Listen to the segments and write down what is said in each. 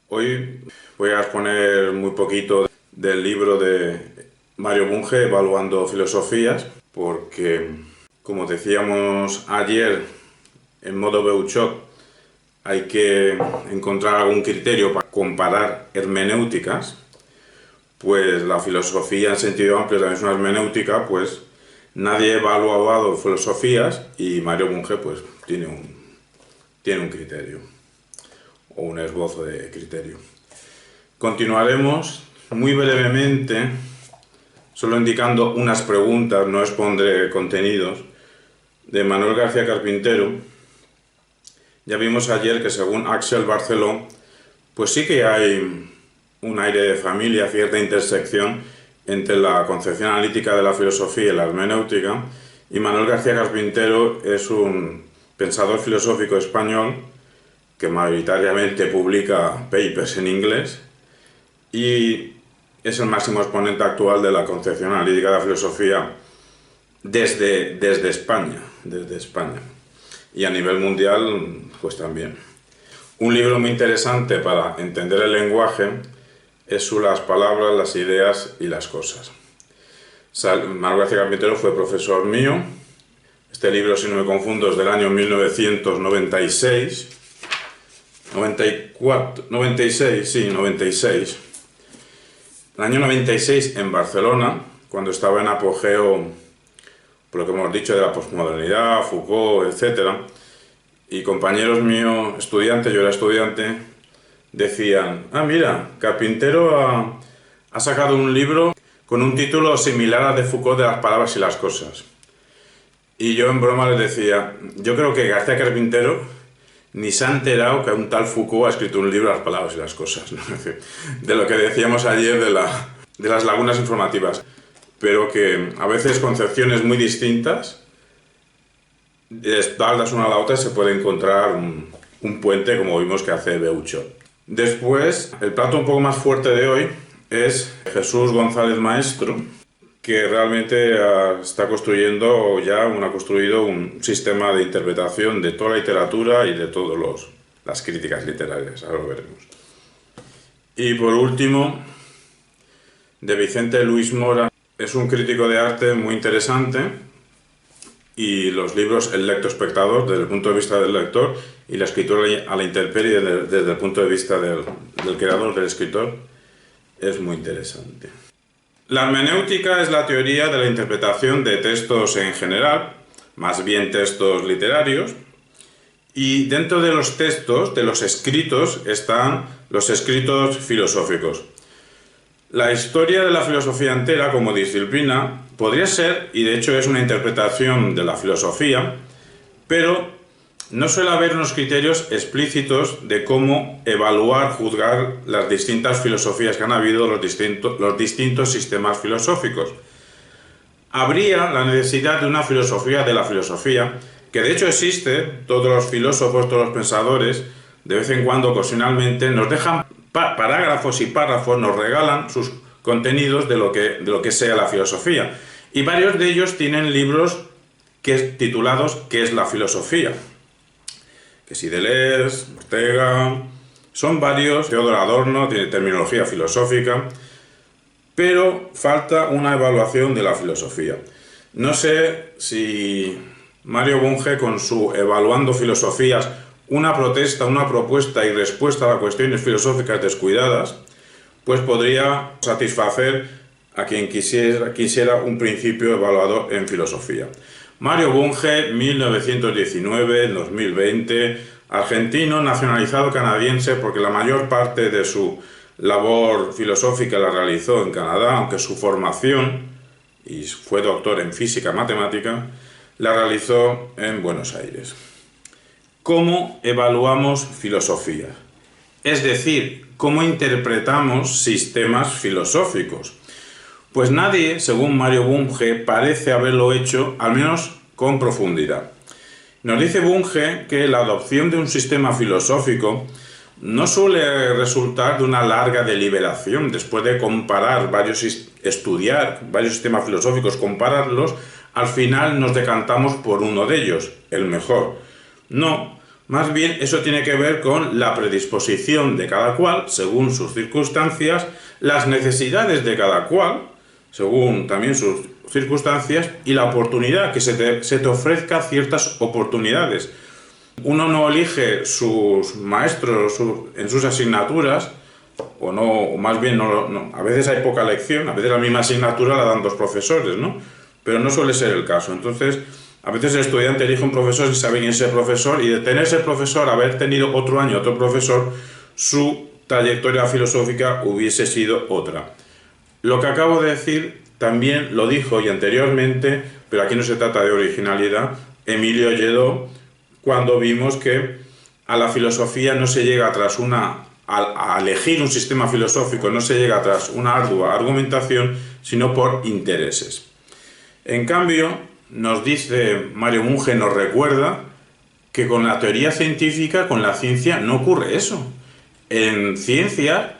Hoy voy a exponer muy poquito del libro de Mario Bunge, Evaluando Filosofías, porque, como decíamos ayer, en modo Beuchot, hay que encontrar algún criterio para comparar hermenéuticas. Pues la filosofía en sentido amplio también es una hermenéutica, pues nadie ha evaluado filosofías y Mario Bunge pues tiene un criterio o un esbozo de criterio. Continuaremos muy brevemente, solo indicando unas preguntas, no expondré contenidos, de Manuel García Carpintero. Ya vimos ayer que según Axel Barceló, pues sí que hay un aire de familia, cierta intersección entre la concepción analítica de la filosofía y la hermenéutica, y Manuel García Carpintero es un pensador filosófico español que mayoritariamente publica papers en inglés y es el máximo exponente actual de la concepción analítica de la filosofía desde España, y a nivel mundial pues también. Un libro muy interesante para entender el lenguaje es Las palabras, las ideas y las cosas. Manuel García Carpintero fue profesor mío. Este libro, si no me confundo, es del año 1996. 96. El año 96 en Barcelona, cuando estaba en apogeo, por lo que hemos dicho, de la posmodernidad, Foucault, etc. Y compañeros míos, estudiantes, yo era estudiante, decían, mira, Carpintero ha sacado un libro con un título similar al de Foucault, de las palabras y las cosas. Y yo en broma les decía, yo creo que García Carpintero ni se ha enterado que un tal Foucault ha escrito un libro, Las palabras y las cosas, ¿no? De lo que decíamos ayer de las lagunas informativas, pero que a veces concepciones muy distintas, de espaldas una a la otra, se puede encontrar un puente, como vimos que hace Beuchot. Después, el plato un poco más fuerte de hoy es Jesús González Maestro, que realmente está construyendo ha construido un sistema de interpretación de toda la literatura y de todas las críticas literarias, ahora lo veremos. Y por último, de Vicente Luis Mora, es un crítico de arte muy interesante, y los libros El lector espectador, desde el punto de vista del lector, y La escritura a la intemperie, desde el punto de vista del creador, del escritor, es muy interesante. La hermenéutica es la teoría de la interpretación de textos en general, más bien textos literarios, y dentro de los textos, de los escritos, están los escritos filosóficos. La historia de la filosofía entera como disciplina podría ser, y de hecho es una interpretación de la filosofía, pero no suele haber unos criterios explícitos de cómo evaluar, juzgar las distintas filosofías que han habido, los distintos sistemas filosóficos. Habría la necesidad de una filosofía de la filosofía, que de hecho existe. Todos los filósofos, todos los pensadores, de vez en cuando, ocasionalmente, nos dejan parágrafos y párrafos, nos regalan sus contenidos de lo que sea la filosofía. Y varios de ellos tienen libros titulados ¿Qué es la filosofía? Que si Deleuze, Ortega, son varios, Theodor Adorno tiene terminología filosófica, pero falta una evaluación de la filosofía. No sé si Mario Bunge, con su Evaluando Filosofías, una protesta, una propuesta y respuesta a cuestiones filosóficas descuidadas, pues podría satisfacer a quien quisiera un principio evaluador en filosofía. Mario Bunge, 1919-2020, argentino, nacionalizado canadiense, porque la mayor parte de su labor filosófica la realizó en Canadá, aunque su formación, y fue doctor en física matemática, la realizó en Buenos Aires. ¿Cómo evaluamos filosofía? Es decir, ¿cómo interpretamos sistemas filosóficos? Pues nadie, según Mario Bunge, parece haberlo hecho, al menos con profundidad. Nos dice Bunge que la adopción de un sistema filosófico no suele resultar de una larga deliberación. Después de estudiar varios sistemas filosóficos, compararlos, al final nos decantamos por uno de ellos, el mejor. No, Más bien eso tiene que ver con la predisposición de cada cual, según sus circunstancias, las necesidades de cada cual, según también sus circunstancias, y la oportunidad, que se te ofrezca ciertas oportunidades. Uno no elige sus maestros en sus asignaturas, o no, o más bien no, a veces hay poca elección, a veces la misma asignatura la dan dos profesores, ¿no? Pero no suele ser el caso. Entonces, a veces el estudiante elige un profesor sin saber quién es ese profesor, y de tener ese profesor, haber tenido otro año otro profesor, su trayectoria filosófica hubiese sido otra. Lo que acabo de decir también lo dijo y anteriormente, pero aquí no se trata de originalidad, Emilio Lledó, cuando vimos que a la filosofía no se llega tras a elegir un sistema filosófico, no se llega tras una ardua argumentación, sino por intereses. En cambio, nos dice Mario Bunge, nos recuerda que con la teoría científica, con la ciencia, no ocurre eso. En ciencia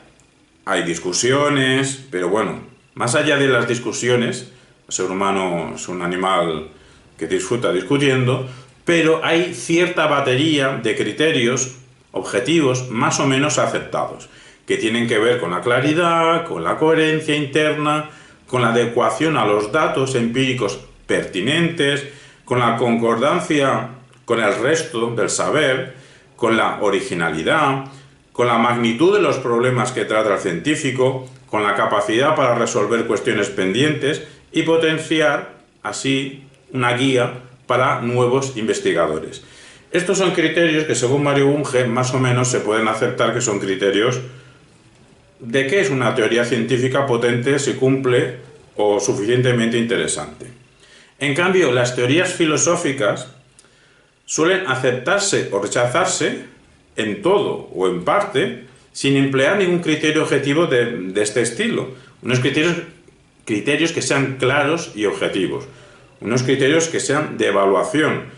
hay discusiones, pero bueno, más allá de las discusiones, el ser humano es un animal que disfruta discutiendo, pero hay cierta batería de criterios objetivos más o menos aceptados, que tienen que ver con la claridad, con la coherencia interna, con la adecuación a los datos empíricos pertinentes, con la concordancia con el resto del saber, con la originalidad, con la magnitud de los problemas que trata el científico, con la capacidad para resolver cuestiones pendientes y potenciar así una guía para nuevos investigadores. Estos son criterios que, según Mario Bunge, más o menos se pueden aceptar que son criterios de qué es una teoría científica potente, si cumple o suficientemente interesante. En cambio, las teorías filosóficas suelen aceptarse o rechazarse en todo o en parte sin emplear ningún criterio objetivo de este estilo. Unos criterios que sean claros y objetivos. Unos criterios que sean de evaluación.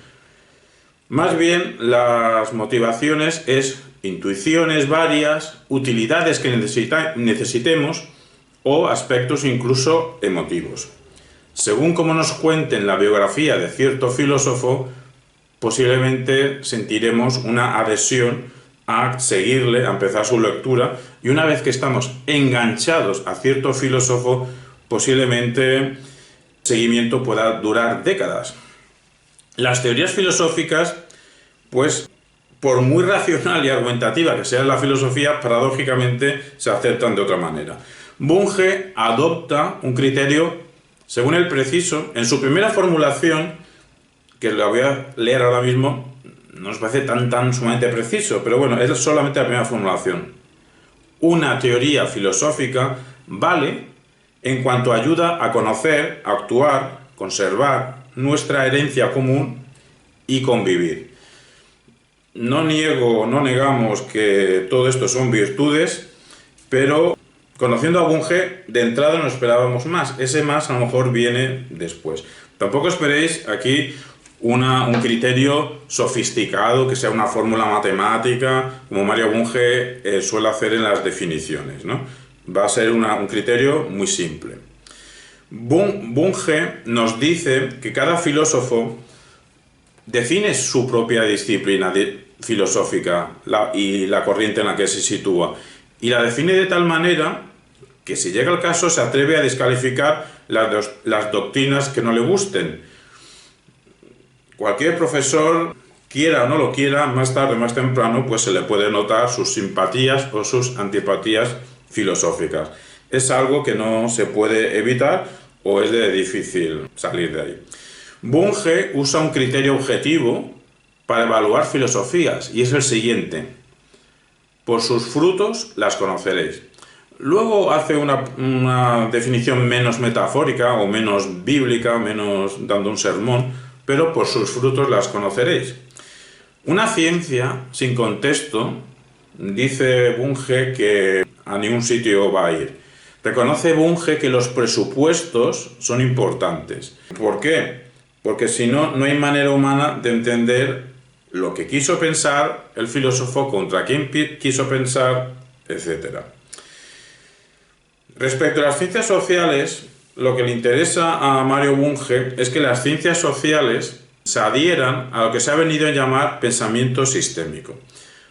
Más bien, las motivaciones es intuiciones varias, utilidades que necesitemos o aspectos incluso emotivos. Según como nos cuenten la biografía de cierto filósofo, posiblemente sentiremos una adhesión a seguirle, a empezar su lectura, y una vez que estamos enganchados a cierto filósofo, posiblemente el seguimiento pueda durar décadas. Las teorías filosóficas, pues, por muy racional y argumentativa que sea la filosofía, paradójicamente se aceptan de otra manera. Bunge adopta un criterio, según él preciso, en su primera formulación, que la voy a leer ahora mismo, no nos parece tan sumamente preciso, pero bueno, es solamente la primera formulación. Una teoría filosófica vale en cuanto ayuda a conocer, actuar, conservar nuestra herencia común y convivir. No negamos que todo esto son virtudes, pero conociendo a Bunge, de entrada no esperábamos más. Ese más a lo mejor viene después. Tampoco esperéis aquí un criterio sofisticado, que sea una fórmula matemática, como Mario Bunge suele hacer en las definiciones, ¿no? Va a ser un criterio muy simple. Bunge nos dice que cada filósofo define su propia disciplina filosófica y la corriente en la que se sitúa, y la define de tal manera que, si llega el caso, se atreve a descalificar las doctrinas que no le gusten. Cualquier profesor, quiera o no lo quiera, más tarde o más temprano, pues se le puede notar sus simpatías o sus antipatías filosóficas. Es algo que no se puede evitar o es de difícil salir de ahí. Bunge usa un criterio objetivo para evaluar filosofías, y es el siguiente: por sus frutos las conoceréis. Luego hace una definición menos metafórica o menos bíblica, menos dando un sermón, pero por sus frutos las conoceréis. Una ciencia sin contexto, dice Bunge, que a ningún sitio va a ir. Reconoce Bunge que los presupuestos son importantes. ¿Por qué? Porque si no, no hay manera humana de entender lo que quiso pensar el filósofo, contra quién quiso pensar, etc. Respecto a las ciencias sociales, lo que le interesa a Mario Bunge es que las ciencias sociales se adhieran a lo que se ha venido a llamar pensamiento sistémico.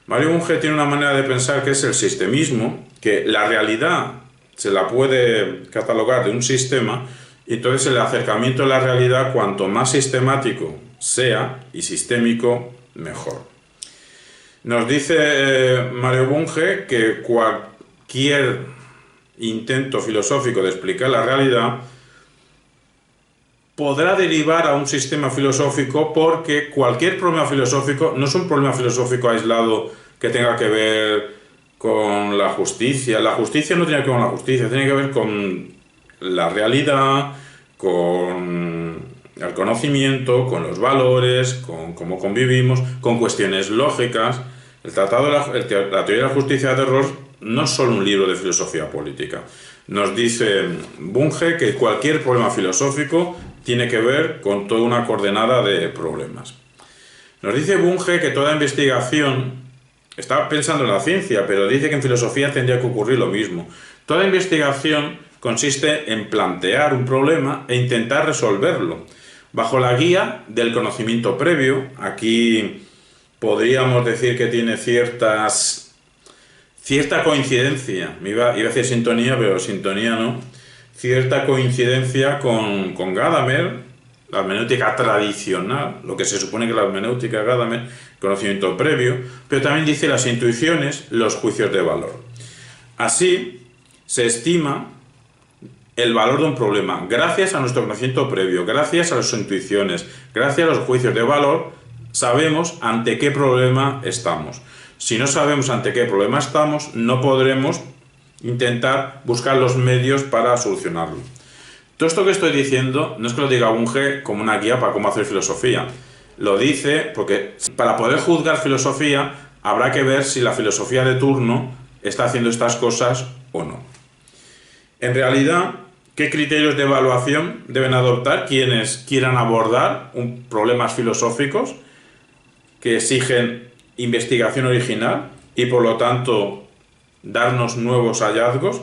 Mario Bunge tiene una manera de pensar que es el sistemismo, que la realidad se la puede catalogar de un sistema, y entonces el acercamiento a la realidad, cuanto más sistemático sea y sistémico, mejor. Nos dice Mario Bunge que cualquier intento filosófico de explicar la realidad podrá derivar a un sistema filosófico, porque cualquier problema filosófico no es un problema filosófico aislado que tenga que ver con la justicia. La justicia no tiene que ver con la justicia, tiene que ver con la realidad, con el conocimiento, con los valores, con cómo convivimos, con cuestiones lógicas. La teoría de la justicia de Rawls no es solo un libro de filosofía política. Nos dice Bunge que cualquier problema filosófico tiene que ver con toda una coordenada de problemas. Nos dice Bunge que toda investigación, está pensando en la ciencia, pero dice que en filosofía tendría que ocurrir lo mismo. Toda investigación consiste en plantear un problema e intentar resolverlo, bajo la guía del conocimiento previo. Aquí podríamos decir que tiene cierta coincidencia, iba a decir sintonía, pero sintonía no, cierta coincidencia con Gadamer, la hermenéutica tradicional, lo que se supone que la hermenéutica de Gadamer, conocimiento previo, pero también dice las intuiciones, los juicios de valor. Así se estima el valor de un problema gracias a nuestro conocimiento previo, gracias a las intuiciones, gracias a los juicios de valor, sabemos ante qué problema estamos. Si no sabemos ante qué problema estamos, no podremos intentar buscar los medios para solucionarlo. Todo esto que estoy diciendo no es que lo diga Bunge como una guía para cómo hacer filosofía. Lo dice porque para poder juzgar filosofía habrá que ver si la filosofía de turno está haciendo estas cosas o no. En realidad, ¿qué criterios de evaluación deben adoptar quienes quieran abordar problemas filosóficos que exigen investigación original y por lo tanto darnos nuevos hallazgos?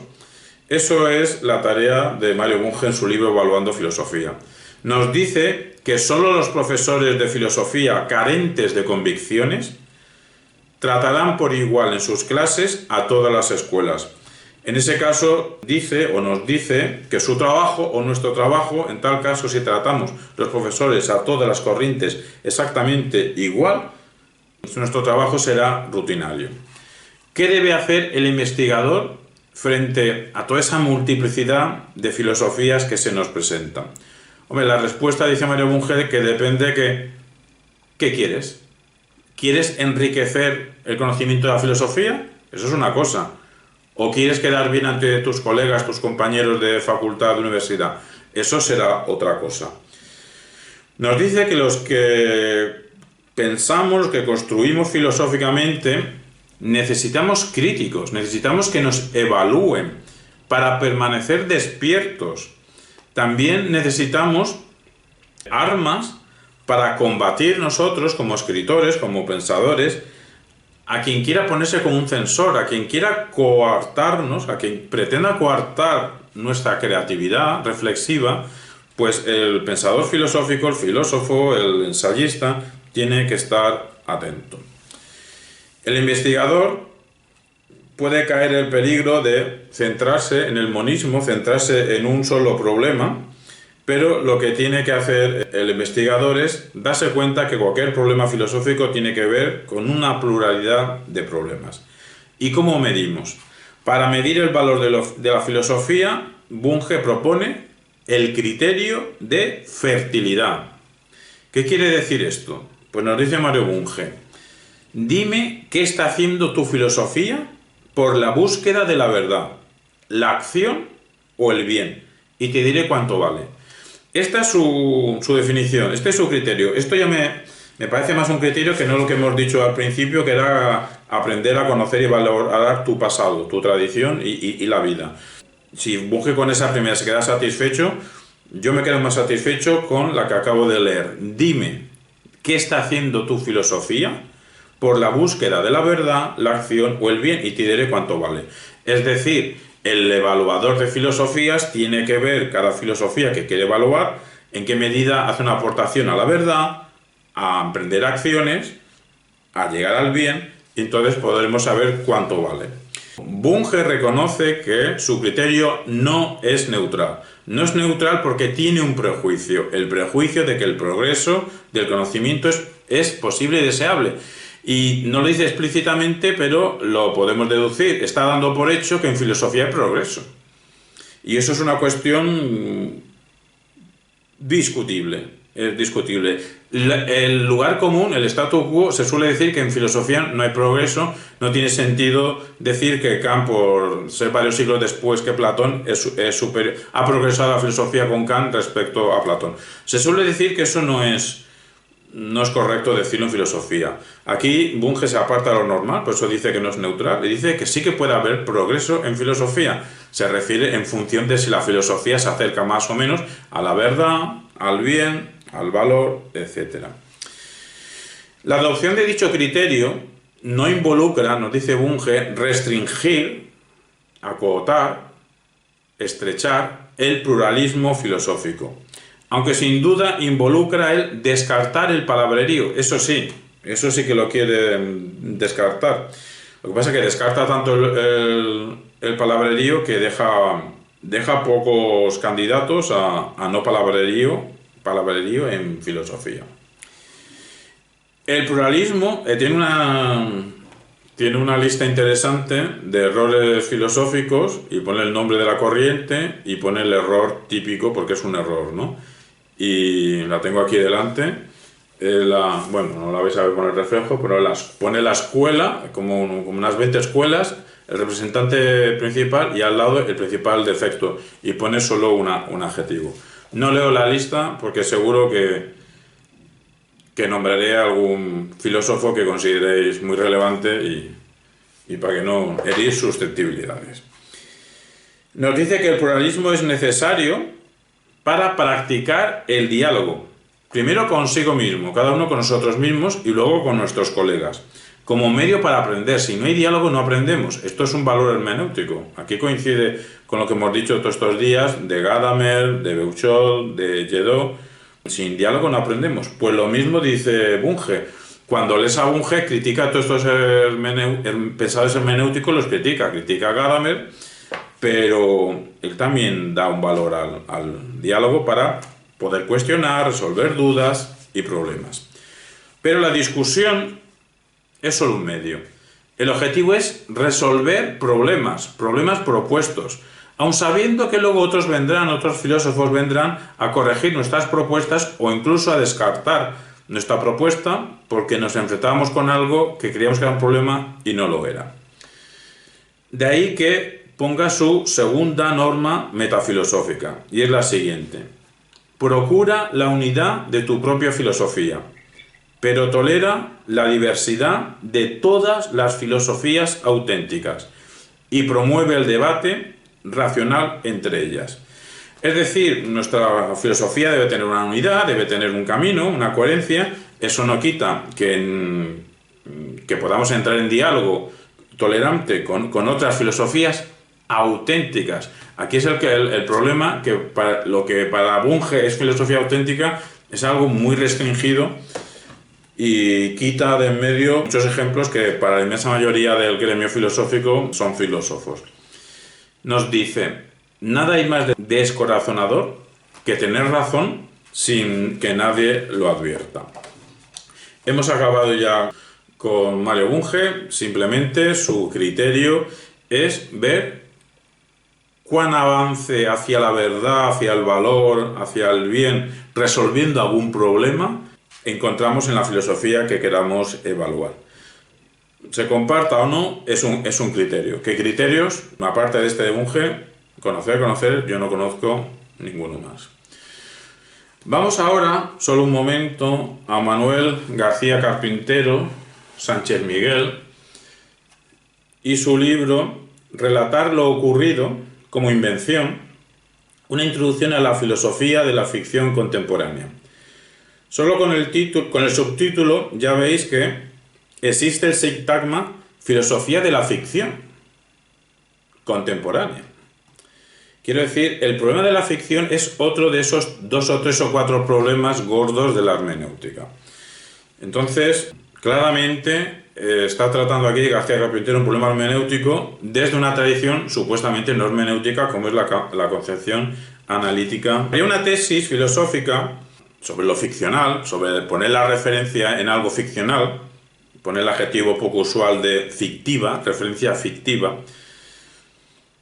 Eso es la tarea de Mario Bunge en su libro Evaluando Filosofía. Nos dice que solo los profesores de filosofía carentes de convicciones tratarán por igual en sus clases a todas las escuelas. En ese caso dice o nos dice que su trabajo o nuestro trabajo, en tal caso si tratamos los profesores a todas las corrientes exactamente igual, nuestro trabajo será rutinario. ¿Qué debe hacer el investigador frente a toda esa multiplicidad de filosofías que se nos presentan? Hombre, la respuesta, dice Mario Bunge, que depende de ¿qué quieres? ¿Quieres enriquecer el conocimiento de la filosofía? Eso es una cosa. ¿O quieres quedar bien ante tus colegas, tus compañeros de facultad, de universidad? Eso será otra cosa. Nos dice que los que pensamos, que construimos filosóficamente, necesitamos críticos, necesitamos que nos evalúen para permanecer despiertos. También necesitamos armas para combatir nosotros como escritores, como pensadores, a quien quiera ponerse como un censor, a quien quiera coartarnos, a quien pretenda coartar nuestra creatividad reflexiva, pues el pensador filosófico, el filósofo, el ensayista, tiene que estar atento. El investigador puede caer en el peligro de centrarse en el monismo, centrarse en un solo problema, pero lo que tiene que hacer el investigador es darse cuenta que cualquier problema filosófico tiene que ver con una pluralidad de problemas. ¿Y cómo medimos? Para medir el valor de la filosofía, Bunge propone el criterio de fertilidad. ¿Qué quiere decir esto? Pues nos dice Mario Bunge: dime qué está haciendo tu filosofía por la búsqueda de la verdad, la acción o el bien, y te diré cuánto vale. Esta es su definición, este es su criterio. Esto ya me parece más un criterio que no lo que hemos dicho al principio, que era aprender a conocer y valorar tu pasado, tu tradición y la vida. Si Bunge con esa primera se queda satisfecho, yo me quedo más satisfecho con la que acabo de leer. Dime qué está haciendo tu filosofía por la búsqueda de la verdad, la acción o el bien, y te diré cuánto vale. Es decir, el evaluador de filosofías tiene que ver cada filosofía que quiere evaluar en qué medida hace una aportación a la verdad, a emprender acciones, a llegar al bien, y entonces podremos saber cuánto vale. Bunge reconoce que su criterio no es neutral. No es neutral porque tiene un prejuicio, el prejuicio de que el progreso del conocimiento es posible y deseable. Y no lo dice explícitamente, pero lo podemos deducir. Está dando por hecho que en filosofía hay progreso. Y eso es una cuestión discutible. Es discutible. El lugar común, el statu quo, se suele decir que en filosofía no hay progreso. No tiene sentido decir que Kant, por ser varios siglos después que Platón, es superior, ha progresado la filosofía con Kant respecto a Platón. Se suele decir que eso no es correcto decirlo en filosofía. Aquí Bunge se aparta de lo normal, por eso dice que no es neutral, y dice que sí que puede haber progreso en filosofía. Se refiere en función de si la filosofía se acerca más o menos a la verdad, al bien, al valor, etc. La adopción de dicho criterio no involucra, nos dice Bunge, restringir, acotar, estrechar el pluralismo filosófico. Aunque sin duda involucra el descartar el palabrerío. Eso sí que lo quiere descartar. Lo que pasa es que descarta tanto el palabrerío que deja pocos candidatos a no palabrerío en filosofía. El pluralismo tiene una lista interesante de errores filosóficos y pone el nombre de la corriente y pone el error típico porque es un error, ¿no? Y la tengo aquí delante. Bueno, no la vais a ver con el reflejo, pero pone la escuela, como unas 20 escuelas, el representante principal y al lado el principal defecto, y pone solo un adjetivo. No leo la lista porque seguro que nombraré a algún filósofo que consideréis muy relevante y para que no herir susceptibilidades. Nos dice que el pluralismo es necesario para practicar el diálogo, primero consigo mismo, cada uno con nosotros mismos y luego con nuestros colegas, como medio para aprender. Si no hay diálogo no aprendemos. Esto es un valor hermenéutico. Aquí coincide con lo que hemos dicho todos estos días de Gadamer, de Beuchot, de Lledó. Sin diálogo no aprendemos. Pues lo mismo dice Bunge. Cuando lees a Bunge, critica a todos estos pensadores hermenéuticos, los critica a Gadamer, pero él también da un valor al diálogo para poder cuestionar, resolver dudas y problemas. Pero la discusión es solo un medio. El objetivo es resolver problemas propuestos, aun sabiendo que luego otros filósofos vendrán a corregir nuestras propuestas o incluso a descartar nuestra propuesta porque nos enfrentábamos con algo que creíamos que era un problema y no lo era. De ahí que ponga su segunda norma metafilosófica, y es la siguiente: procura la unidad de tu propia filosofía, pero tolera la diversidad de todas las filosofías auténticas y promueve el debate racional entre ellas. Es decir, nuestra filosofía debe tener una unidad, debe tener un camino, una coherencia. Eso no quita que podamos entrar en diálogo tolerante con otras filosofías auténticas. Aquí es el problema, que lo que para Bunge es filosofía auténtica es algo muy restringido y quita de en medio muchos ejemplos que para la inmensa mayoría del gremio filosófico son filósofos. Nos dice: nada hay más descorazonador que tener razón sin que nadie lo advierta. Hemos acabado ya con Mario Bunge. Simplemente su criterio es ver cuán avance hacia la verdad, hacia el valor, hacia el bien, resolviendo algún problema, encontramos en la filosofía que queramos evaluar. Se comparta o no, es un criterio. ¿Qué criterios? Aparte de este de Bunge, conocer, yo no conozco ninguno más. Vamos ahora, solo un momento, a Manuel García Carpintero Sánchez Miguel y su libro Relatar lo ocurrido como invención, una introducción a la filosofía de la ficción contemporánea. Solo con el subtítulo ya veis que existe el sintagma filosofía de la ficción contemporánea. Quiero decir, el problema de la ficción es otro de esos 2 o 3 o 4 problemas gordos de la hermenéutica. Entonces, claramente está tratando aquí García Carpintero un problema hermenéutico desde una tradición supuestamente no hermenéutica como es la concepción analítica. Hay una tesis filosófica sobre lo ficcional, sobre poner la referencia en algo ficcional, poner el adjetivo poco usual de fictiva, referencia fictiva,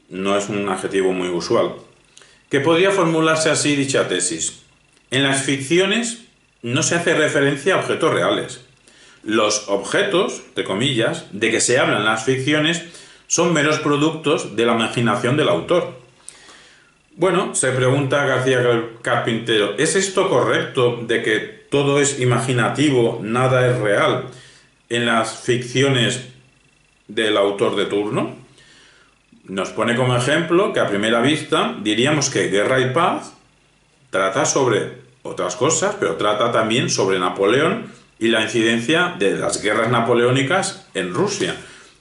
no es un adjetivo muy usual, que podría formularse así dicha tesis. En las ficciones no se hace referencia a objetos reales. Los objetos, de comillas, de que se hablan las ficciones son meros productos de la imaginación del autor. Bueno, se pregunta García Carpintero, ¿es esto correcto de que todo es imaginativo, nada es real en las ficciones del autor de turno? Nos pone como ejemplo que a primera vista diríamos que Guerra y Paz trata sobre otras cosas, pero trata también sobre Napoleón y la incidencia de las guerras napoleónicas en Rusia.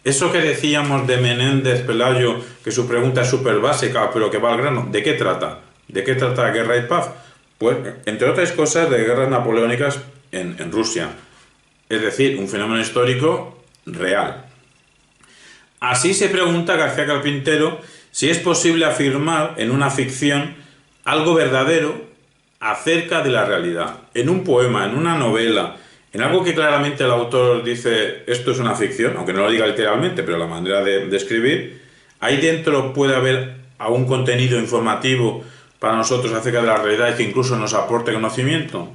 Eso que decíamos de Menéndez Pelayo, que su pregunta es súper básica, pero que va al grano, ¿de qué trata? ¿De qué trata Guerra y Paz? Pues, entre otras cosas, de guerras napoleónicas en Rusia. Es decir, un fenómeno histórico real. Así se pregunta García Carpintero si es posible afirmar en una ficción algo verdadero acerca de la realidad. En un poema, en una novela, en algo que claramente el autor dice esto es una ficción, aunque no lo diga literalmente, pero la manera de escribir, ahí dentro puede haber algún contenido informativo para nosotros acerca de la realidad y que incluso nos aporte conocimiento.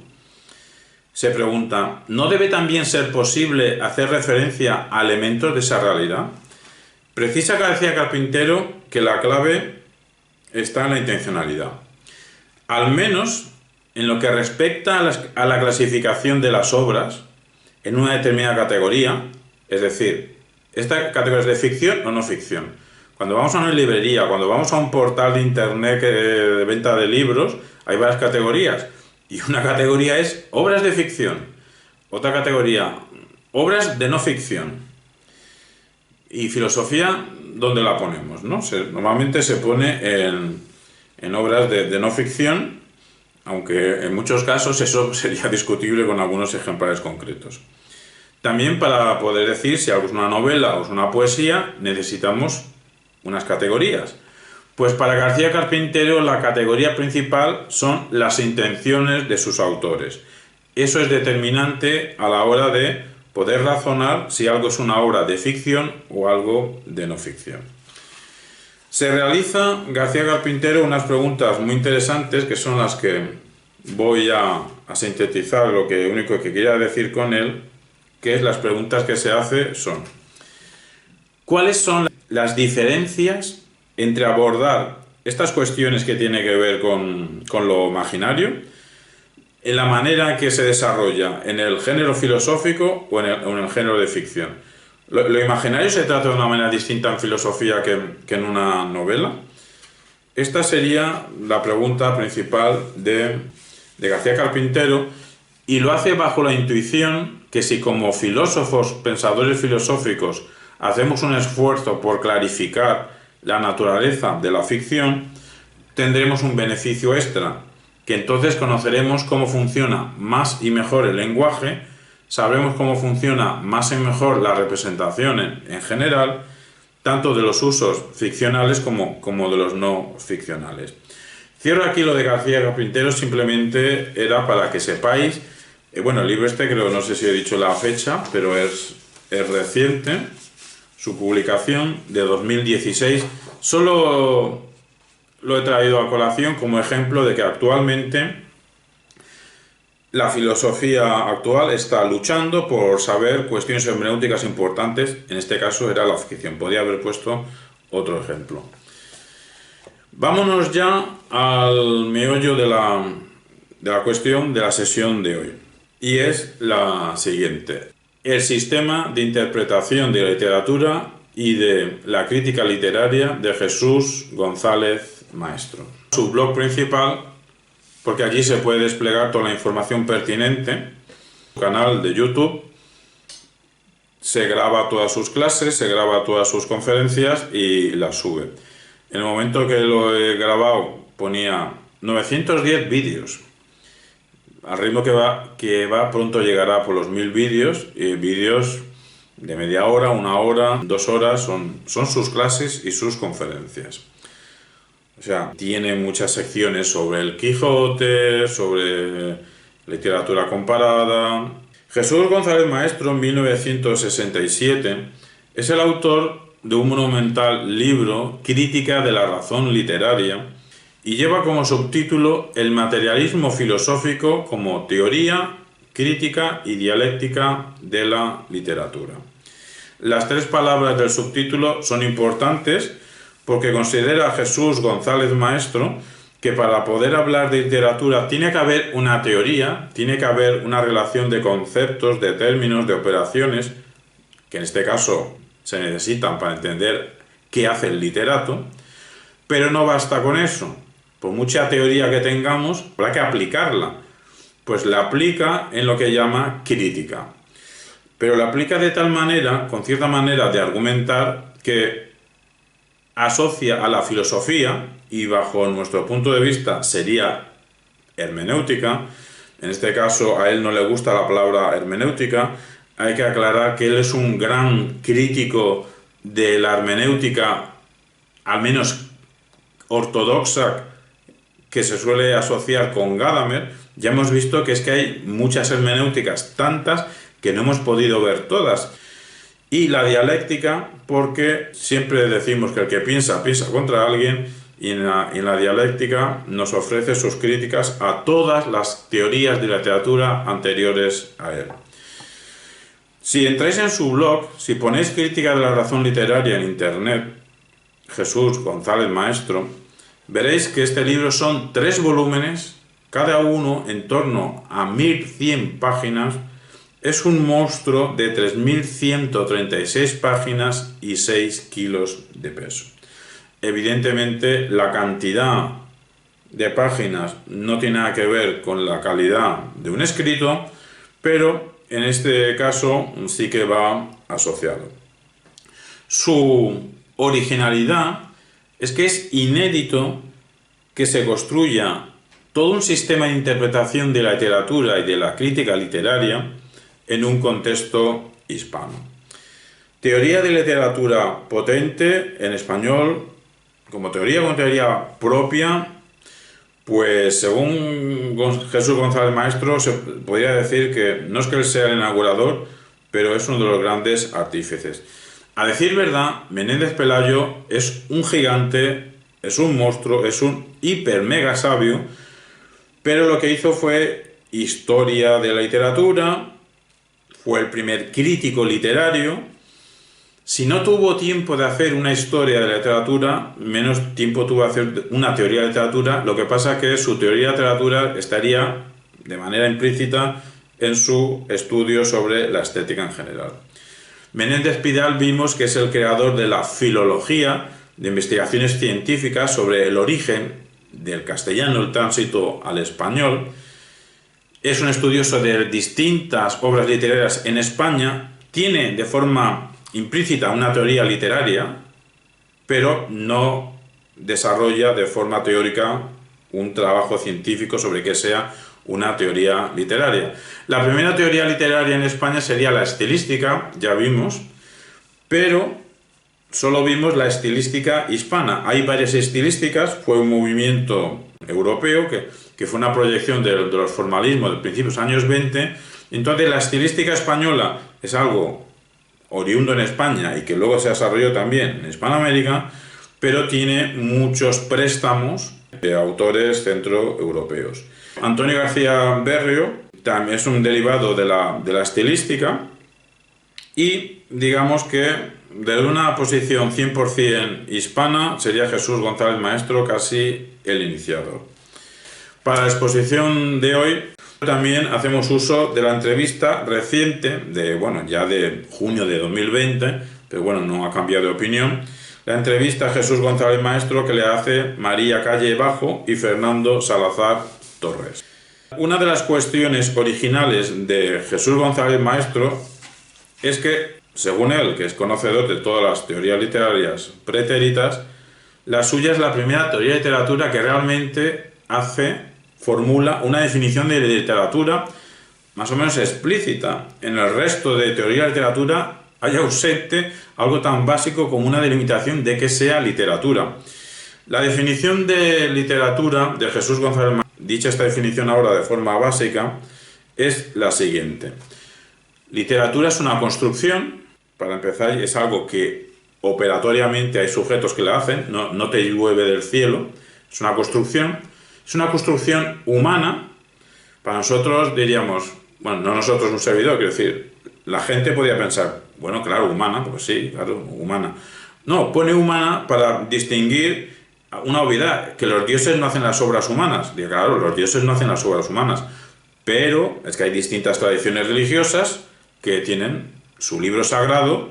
Se pregunta, ¿no debe también ser posible hacer referencia a elementos de esa realidad? Precisa García Carpintero que la clave está en la intencionalidad. Al menos en lo que respecta a la clasificación de las obras en una determinada categoría, es decir, ¿esta categoría es de ficción o no ficción? Cuando vamos a una librería, cuando vamos a un portal de internet de venta de libros, hay varias categorías. Y una categoría es obras de ficción, otra categoría, obras de no ficción. Y filosofía, ¿dónde la ponemos? ¿No? Normalmente se pone en obras de no ficción, aunque en muchos casos eso sería discutible con algunos ejemplares concretos. También para poder decir si algo es una novela o es una poesía, necesitamos unas categorías. Pues para García Carpintero la categoría principal son las intenciones de sus autores. Eso es determinante a la hora de poder razonar si algo es una obra de ficción o algo de no ficción. Se realiza García Carpintero unas preguntas muy interesantes que son las que voy a sintetizar lo único que quería decir con él, que es las preguntas que se hace son ¿cuáles son las diferencias entre abordar estas cuestiones que tienen que ver con lo imaginario en la manera que se desarrolla en el género filosófico o en el género de ficción? ¿Lo imaginario se trata de una manera distinta en filosofía que en una novela? Esta sería la pregunta principal de García Carpintero y lo hace bajo la intuición que si como filósofos, pensadores filosóficos, hacemos un esfuerzo por clarificar la naturaleza de la ficción, tendremos un beneficio extra, que entonces conoceremos cómo funciona más y mejor el lenguaje, sabremos cómo funciona más y mejor la representación en general, tanto de los usos ficcionales como de los no ficcionales. Cierro aquí lo de García Carpintero, simplemente era para que sepáis, bueno, el libro creo, no sé si he dicho la fecha, pero es reciente, su publicación de 2016, solo lo he traído a colación como ejemplo de que actualmente la filosofía actual está luchando por saber cuestiones hermenéuticas importantes, en este caso era la ficción, podría haber puesto otro ejemplo. Vámonos ya al meollo de la cuestión de la sesión de hoy, y es la siguiente. El sistema de interpretación de la literatura y de la crítica literaria de Jesús González Maestro. Su blog principal, porque allí se puede desplegar toda la información pertinente. Su canal de YouTube se graba todas sus clases, se graba todas sus conferencias y las sube. En el momento que lo he grabado ponía 910 vídeos. al ritmo que va pronto llegará por los 1000 vídeos, vídeos de media hora, 1 hora, 2 horas, son sus clases y sus conferencias. O sea, tiene muchas secciones sobre el Quijote, sobre literatura comparada. Jesús González Maestro, en 1967, es el autor de un monumental libro, Crítica de la razón literaria, y lleva como subtítulo El materialismo filosófico como teoría, crítica y dialéctica de la literatura. Las 3 palabras del subtítulo son importantes porque considera Jesús González Maestro que para poder hablar de literatura tiene que haber una teoría, tiene que haber una relación de conceptos, de términos, de operaciones, que en este caso se necesitan para entender qué hace el literato, pero no basta con eso. Por mucha teoría que tengamos, habrá que aplicarla. Pues la aplica en lo que llama crítica. Pero la aplica de tal manera, con cierta manera de argumentar, que asocia a la filosofía, y bajo nuestro punto de vista sería hermenéutica. En este caso a él no le gusta la palabra hermenéutica. Hay que aclarar que él es un gran crítico de la hermenéutica, al menos ortodoxa, que se suele asociar con Gadamer. Ya hemos visto que es que hay muchas hermenéuticas, tantas que no hemos podido ver todas. Y la dialéctica, porque siempre decimos que el que piensa, piensa contra alguien, y en la dialéctica nos ofrece sus críticas a todas las teorías de la literatura anteriores a él. Si entráis en su blog, si ponéis Crítica de la razón literaria en internet, Jesús González Maestro, veréis que este libro son 3 volúmenes, cada uno en torno a 1100 páginas, es un monstruo de 3136 páginas y 6 kilos de peso. Evidentemente, la cantidad de páginas no tiene nada que ver con la calidad de un escrito, pero en este caso sí que va asociado. Su originalidad es que es inédito que se construya todo un sistema de interpretación de la literatura y de la crítica literaria en un contexto hispano. Teoría de literatura potente en español, como teoría propia, pues según Jesús González Maestro se podría decir que no es que él sea el inaugurador, pero es uno de los grandes artífices. A decir verdad, Menéndez Pelayo es un gigante, es un monstruo, es un hiper mega sabio, pero lo que hizo fue historia de la literatura, fue el primer crítico literario. Si no tuvo tiempo de hacer una historia de la literatura, menos tiempo tuvo de hacer una teoría de literatura. Lo que pasa es que su teoría de literatura estaría de manera implícita en su estudio sobre la estética en general. Menéndez Pidal vimos que es el creador de la filología, de investigaciones científicas sobre el origen del castellano, el tránsito al español. Es un estudioso de distintas obras literarias en España, tiene de forma implícita una teoría literaria, pero no desarrolla de forma teórica un trabajo científico sobre qué sea una teoría literaria. La primera teoría literaria en España sería la estilística, ya vimos, pero solo vimos la estilística hispana. Hay varias estilísticas, fue un movimiento europeo que fue una proyección de los formalismos de principios de los años 20. Entonces la estilística española es algo oriundo en España y que luego se desarrolló también en Hispanoamérica, pero tiene muchos préstamos de autores centroeuropeos. Antonio García Berrio también es un derivado de la estilística y digamos que de una posición 100% hispana sería Jesús González Maestro casi el iniciador. Para la exposición de hoy también hacemos uso de la entrevista reciente, ya de junio de 2020, pero bueno, no ha cambiado de opinión, la entrevista a Jesús González Maestro que le hace María Calle Bajo y Fernando Salazar Torres. Una de las cuestiones originales de Jesús González Maestro es que, según él, que es conocedor de todas las teorías literarias pretéritas, la suya es la primera teoría de literatura que realmente hace formula una definición de literatura más o menos explícita. En el resto de teoría de literatura hay ausente algo tan básico como una delimitación de qué sea literatura. La definición de literatura de Jesús González Maestro, dicha esta definición ahora de forma básica, es la siguiente. Literatura es una construcción, para empezar, es algo que operatoriamente hay sujetos que la hacen, no te llueve del cielo, es una construcción humana. Para nosotros diríamos, bueno, no nosotros, un servidor, quiero decir, la gente podría pensar, bueno, claro, humana, pues sí, claro, humana. No, pone humana para distinguir una obviedad, que los dioses no hacen las obras humanas. Digo, claro, los dioses no hacen las obras humanas, pero es que hay distintas tradiciones religiosas que tienen su libro sagrado,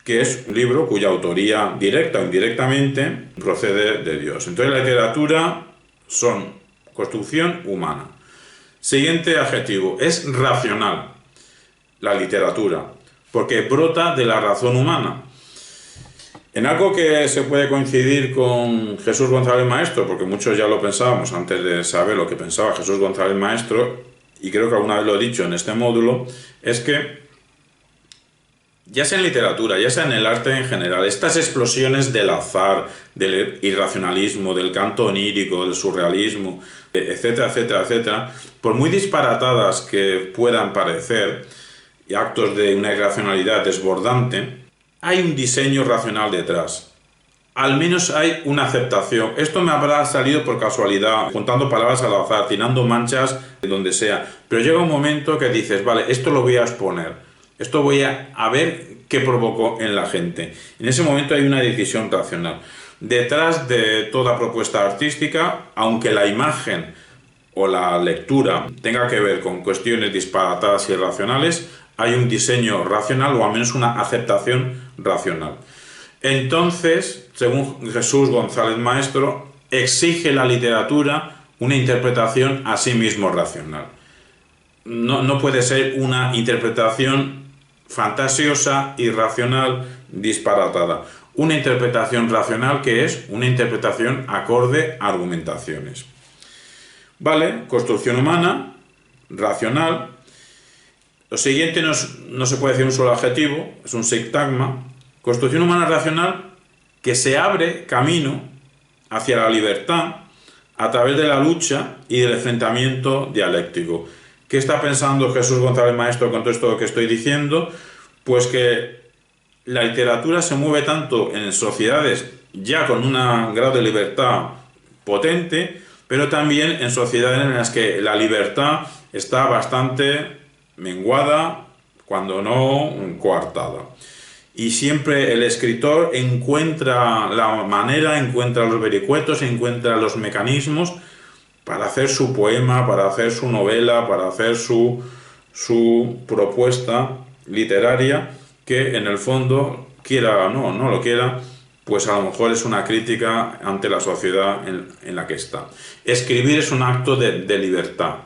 que es un libro cuya autoría directa o indirectamente procede de Dios. Entonces la literatura son construcción humana. Siguiente adjetivo, es racional la literatura, porque brota de la razón humana. En algo que se puede coincidir con Jesús González Maestro, porque muchos ya lo pensábamos antes de saber lo que pensaba Jesús González Maestro, y creo que alguna vez lo he dicho en este módulo, es que ya sea en literatura, ya sea en el arte en general, estas explosiones del azar, del irracionalismo, del canto onírico, del surrealismo, etcétera, etcétera, etcétera, por muy disparatadas que puedan parecer, y actos de una irracionalidad desbordante, hay un diseño racional detrás. Al menos hay una aceptación. Esto me habrá salido por casualidad, juntando palabras al azar, tirando manchas de donde sea. Pero llega un momento que dices, vale, esto lo voy a exponer. Esto voy a ver qué provocó en la gente. En ese momento hay una decisión racional. Detrás de toda propuesta artística, aunque la imagen o la lectura tenga que ver con cuestiones disparatadas y irracionales, hay un diseño racional o al menos una aceptación racional. Entonces, según Jesús González Maestro, exige la literatura una interpretación a sí mismo racional. No puede ser una interpretación fantasiosa, irracional, disparatada. Una interpretación racional que es una interpretación acorde a argumentaciones. Vale, construcción humana, racional. Lo siguiente no se puede decir un solo adjetivo, es un sintagma. Construcción humana racional que se abre camino hacia la libertad a través de la lucha y del enfrentamiento dialéctico. ¿Qué está pensando Jesús González Maestro con todo esto que estoy diciendo? Pues que la literatura se mueve tanto en sociedades ya con un grado de libertad potente, pero también en sociedades en las que la libertad está bastante menguada, cuando no coartada. Y siempre el escritor encuentra la manera, encuentra los vericuetos, encuentra los mecanismos para hacer su poema, para hacer su novela, para hacer su propuesta literaria, que en el fondo, quiera o no lo quiera, pues a lo mejor es una crítica ante la sociedad en la que está. Escribir es un acto de libertad.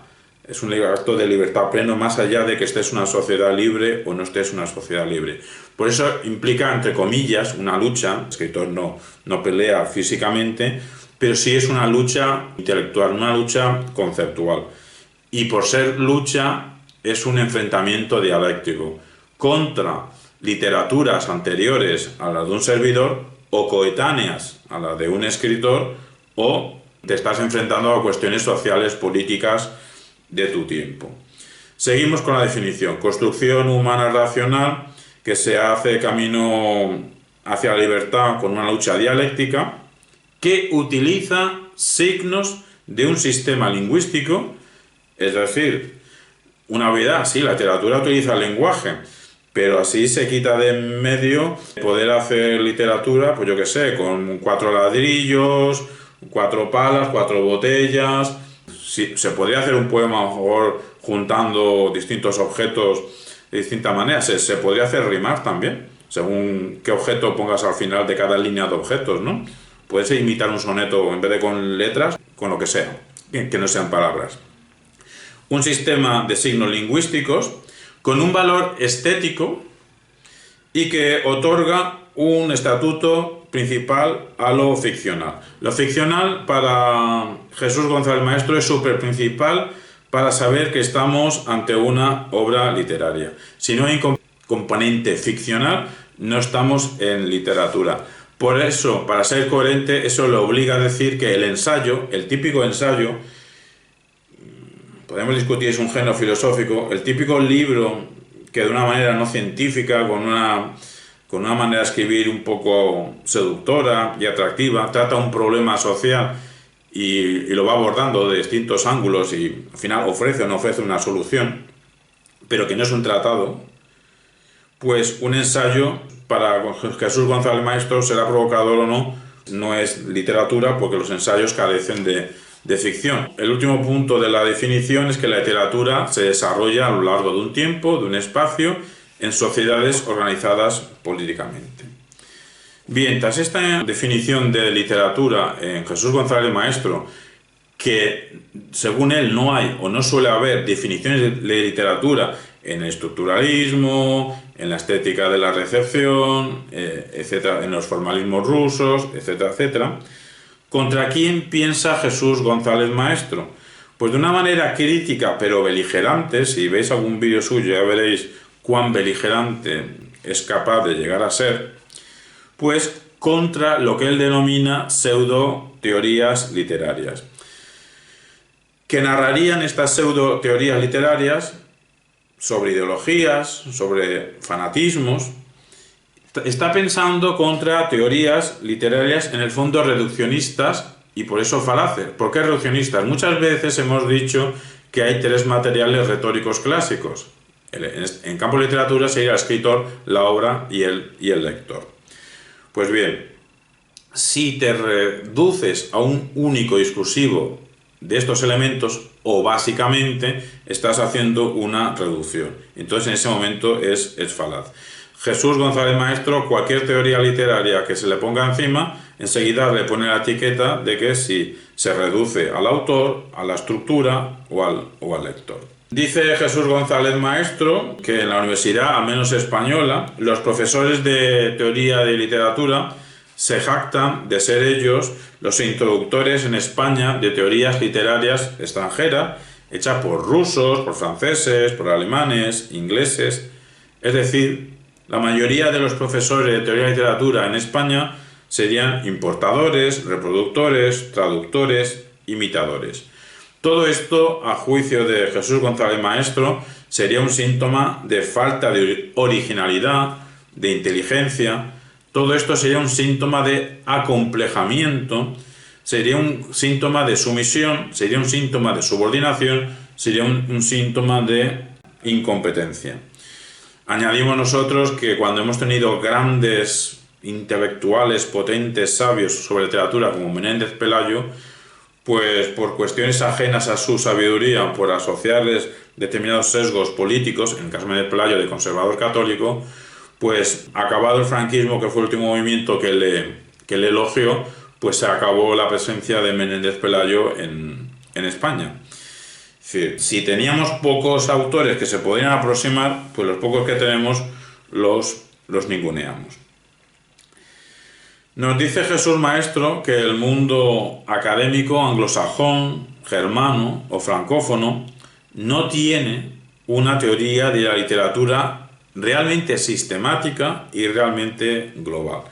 Es un acto de libertad pleno, más allá de que estés en una sociedad libre o no estés en una sociedad libre. Por eso implica, entre comillas, una lucha. El escritor no pelea físicamente, pero sí es una lucha intelectual, una lucha conceptual. Y por ser lucha, es un enfrentamiento dialéctico contra literaturas anteriores a las de un servidor o coetáneas a las de un escritor, o te estás enfrentando a cuestiones sociales, políticas de tu tiempo. Seguimos con la definición. Construcción humana racional que se hace camino hacia la libertad con una lucha dialéctica que utiliza signos de un sistema lingüístico, es decir, una obviedad, sí, la literatura utiliza el lenguaje, pero así se quita de en medio poder hacer literatura, pues yo qué sé, con 4 ladrillos, 4 palas, 4 botellas. Sí, se podría hacer un poema a lo mejor juntando distintos objetos de distinta manera. Se podría hacer rimar también, según qué objeto pongas al final de cada línea de objetos, ¿no? Puedes imitar un soneto en vez de con letras, con lo que sea, que no sean palabras. Un sistema de signos lingüísticos con un valor estético y que otorga un estatuto principal a lo ficcional. Lo ficcional para Jesús González Maestro es súper principal para saber que estamos ante una obra literaria. Si no hay componente ficcional, no estamos en literatura. Por eso, para ser coherente, eso le obliga a decir que el ensayo, el típico ensayo, podemos discutir si es un género filosófico, el típico libro que de una manera no científica, con una manera de escribir un poco seductora y atractiva, trata un problema social y lo va abordando de distintos ángulos y al final ofrece o no ofrece una solución, pero que no es un tratado, pues un ensayo para Jesús González Maestro, será provocador o no, no es literatura porque los ensayos carecen de ficción. El último punto de la definición es que la literatura se desarrolla a lo largo de un tiempo, de un espacio, en sociedades organizadas políticamente. Bien, tras esta definición de literatura en Jesús González Maestro, que según él no hay o no suele haber definiciones de literatura en el estructuralismo, en la estética de la recepción, etcétera, en los formalismos rusos, etcétera, etcétera. ¿Contra quién piensa Jesús González Maestro? Pues de una manera crítica pero beligerante. Si veis algún vídeo suyo ya veréis cuán beligerante es capaz de llegar a ser, pues contra lo que él denomina pseudo-teorías literarias. Que narrarían estas pseudo-teorías literarias sobre ideologías, sobre fanatismos. Está pensando contra teorías literarias en el fondo reduccionistas y por eso falaces. ¿Por qué reduccionistas? Muchas veces hemos dicho que hay tres materiales retóricos clásicos. En campo de literatura sería el escritor, la obra y el lector. Pues bien, si te reduces a un único y exclusivo de estos elementos, o básicamente estás haciendo una reducción. Entonces en ese momento es falaz. Jesús González Maestro, cualquier teoría literaria que se le ponga encima, enseguida le pone la etiqueta de que si se reduce al autor, a la estructura o al lector. Dice Jesús González Maestro que en la universidad, al menos española, los profesores de teoría de literatura se jactan de ser ellos los introductores en España de teorías literarias extranjeras, hechas por rusos, por franceses, por alemanes, ingleses. Es decir, la mayoría de los profesores de teoría de literatura en España serían importadores, reproductores, traductores, imitadores. Todo esto, a juicio de Jesús González Maestro, sería un síntoma de falta de originalidad, de inteligencia. Todo esto sería un síntoma de acomplejamiento, sería un síntoma de sumisión, sería un síntoma de subordinación, sería un síntoma de incompetencia. Añadimos nosotros que cuando hemos tenido grandes intelectuales, potentes, sabios sobre literatura como Menéndez Pelayo, pues por cuestiones ajenas a su sabiduría, por asociarles determinados sesgos políticos, en el caso de Menéndez Pelayo de conservador católico, pues acabado el franquismo, que fue el último movimiento que le elogió, pues se acabó la presencia de Menéndez Pelayo en España. Es decir, si teníamos pocos autores que se podían aproximar, pues los pocos que tenemos los ninguneamos. Nos dice Jesús Maestro que el mundo académico anglosajón, germano o francófono no tiene una teoría de la literatura realmente sistemática y realmente global.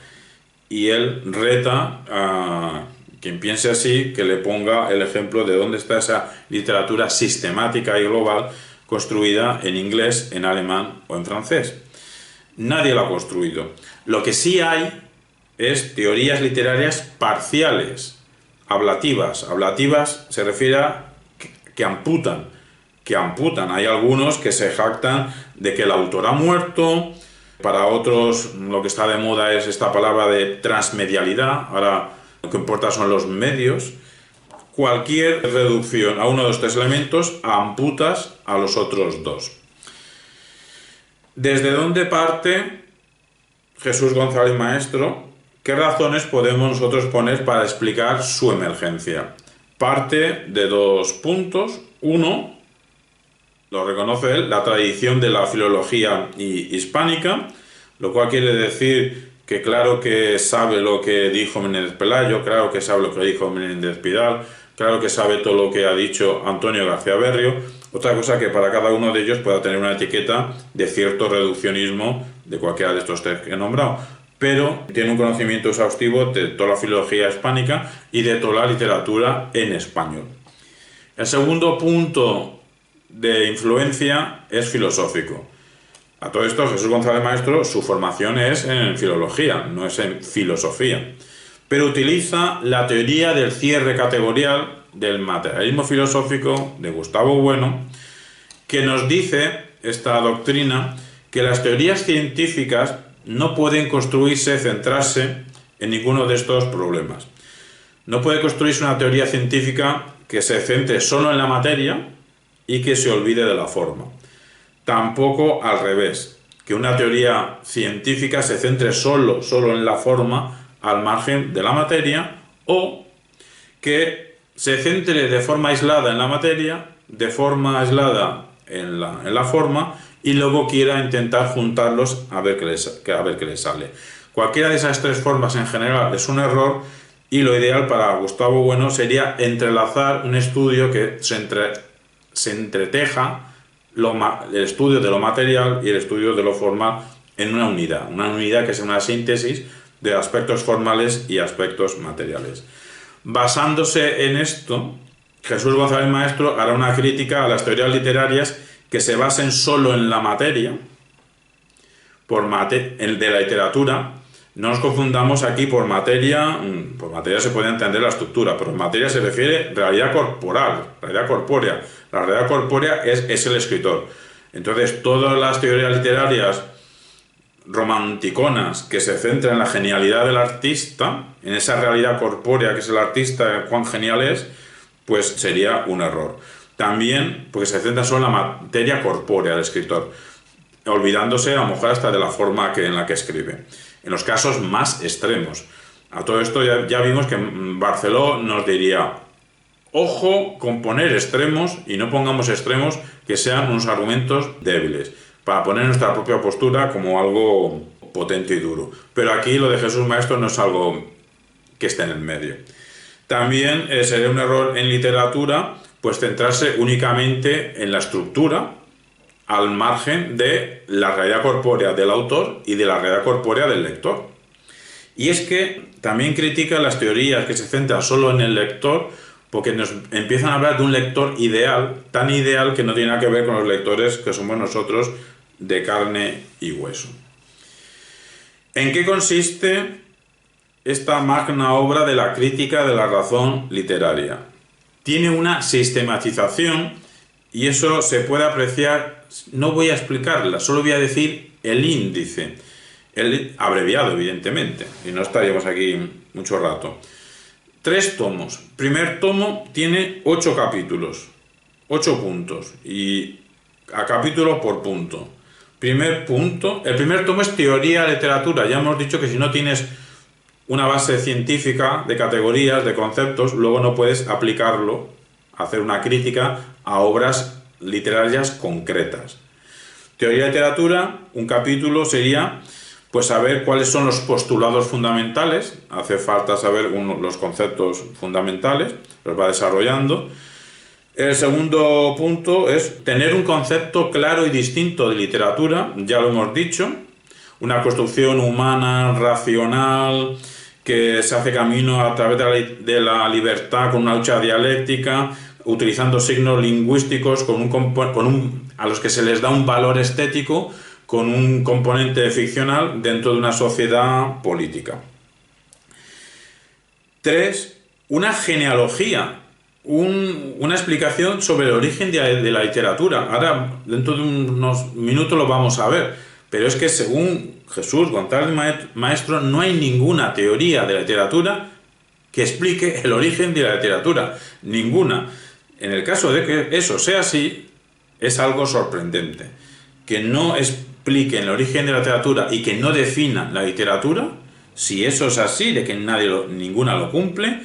Y él reta a quien piense así que le ponga el ejemplo de dónde está esa literatura sistemática y global construida en inglés, en alemán o en francés. Nadie lo ha construido. Lo que sí hay es teorías literarias parciales, ablativas. Ablativas se refiere a que amputan. Hay algunos que se jactan de que el autor ha muerto. Para otros lo que está de moda es esta palabra de transmedialidad. Ahora lo que importa son los medios. Cualquier reducción a uno de los tres elementos amputas a los otros dos. ¿Desde dónde parte Jesús González Maestro? ¿Qué razones podemos nosotros poner para explicar su emergencia? Parte de dos puntos. Uno, lo reconoce él, la tradición de la filología hispánica, lo cual quiere decir que claro que sabe lo que dijo Menéndez Pelayo, claro que sabe lo que dijo Menéndez Pidal, claro que sabe todo lo que ha dicho Antonio García Berrio. Otra cosa que para cada uno de ellos pueda tener una etiqueta de cierto reduccionismo de cualquiera de estos tres que he nombrado, pero tiene un conocimiento exhaustivo de toda la filología hispánica y de toda la literatura en español. El segundo punto de influencia es filosófico. A todo esto, Jesús González Maestro, su formación es en filología, no es en filosofía, pero utiliza la teoría del cierre categorial del materialismo filosófico de Gustavo Bueno, que nos dice esta doctrina que las teorías científicas no pueden construirse, centrarse en ninguno de estos problemas. No puede construirse una teoría científica que se centre solo en la materia y que se olvide de la forma. Tampoco al revés, que una teoría científica se centre solo en la forma al margen de la materia, o que se centre de forma aislada en la materia, de forma aislada en la forma, y luego quiera intentar juntarlos a ver qué les sale. Cualquiera de esas tres formas en general es un error, y lo ideal para Gustavo Bueno sería entrelazar un estudio que se entreteja el estudio de lo material y el estudio de lo formal en una unidad que es una síntesis de aspectos formales y aspectos materiales. Basándose en esto, Jesús González Maestro hará una crítica a las teorías literarias que se basen solo en la materia, de la literatura. No nos confundamos aquí por materia se puede entender la estructura, pero materia se refiere a realidad corporal, realidad corpórea. La realidad corpórea es el escritor. Entonces, todas las teorías literarias romanticonas que se centran en la genialidad del artista, en esa realidad corpórea que es el artista, cuán genial es, pues sería un error. También porque se centra solo en la materia corpórea del escritor, olvidándose a lo mejor hasta de la forma en la que escribe, en los casos más extremos. A todo esto ya vimos que Barceló nos diría: ojo con poner extremos, y no pongamos extremos que sean unos argumentos débiles, para poner nuestra propia postura como algo potente y duro. Pero aquí lo de Jesús Maestro no es algo que esté en el medio. También sería un error en literatura pues centrarse únicamente en la estructura, al margen de la realidad corpórea del autor y de la realidad corpórea del lector. Y es que también critica las teorías que se centran solo en el lector, porque nos empiezan a hablar de un lector ideal, tan ideal que no tiene nada que ver con los lectores que somos nosotros de carne y hueso. ¿En qué consiste esta magna obra de la crítica de la razón literaria? Tiene una sistematización, y eso se puede apreciar. No voy a explicarla, solo voy a decir el índice, el abreviado evidentemente, y no estaríamos aquí mucho rato. 3 tomos. Primer tomo tiene 8 capítulos, 8 puntos, y a capítulo por punto. El primer tomo es teoría de literatura. Ya hemos dicho que si no tienes una base científica de categorías, de conceptos, luego no puedes aplicarlo, hacer una crítica a obras literarias concretas. Teoría de literatura, un capítulo sería pues saber cuáles son los postulados fundamentales. Hace falta saber los conceptos fundamentales, los va desarrollando. El segundo punto es tener un concepto claro y distinto de literatura, ya lo hemos dicho, una construcción humana, racional, que se hace camino a través de la libertad, con una lucha dialéctica, utilizando signos lingüísticos a los que se les da un valor estético, con un componente ficcional dentro de una sociedad política. 3. Una genealogía, una explicación sobre el origen de la literatura. Ahora, dentro de unos minutos lo vamos a ver, pero es que según Jesús González Maestro no hay ninguna teoría de la literatura que explique el origen de la literatura. Ninguna. En el caso de que eso sea así, es algo sorprendente. Que no expliquen el origen de la literatura y que no definan la literatura, si eso es así, de que ninguna lo cumple,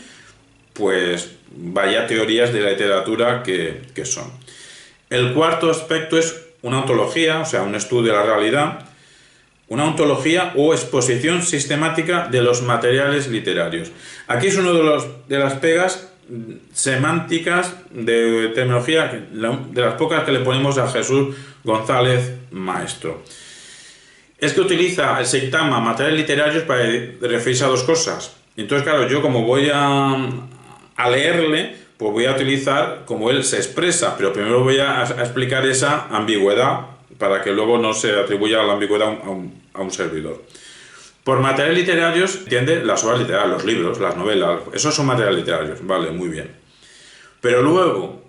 pues vaya teorías de la literatura que son. El cuarto aspecto es una ontología, o sea, un estudio de la realidad, una ontología o exposición sistemática de los materiales literarios. Aquí es uno de las pegas semánticas de terminología, de las pocas que le ponemos a Jesús González Maestro. Es que utiliza el sintagma materiales literarios para referirse a dos cosas. Entonces, claro, yo como voy a leerle, pues voy a utilizar como él se expresa, pero primero voy a explicar esa ambigüedad para que luego no se atribuya la ambigüedad a un servidor. Por materiales literarios entiende las obras literarias, los libros, las novelas, esos son materiales literarios, vale, muy bien. Pero luego,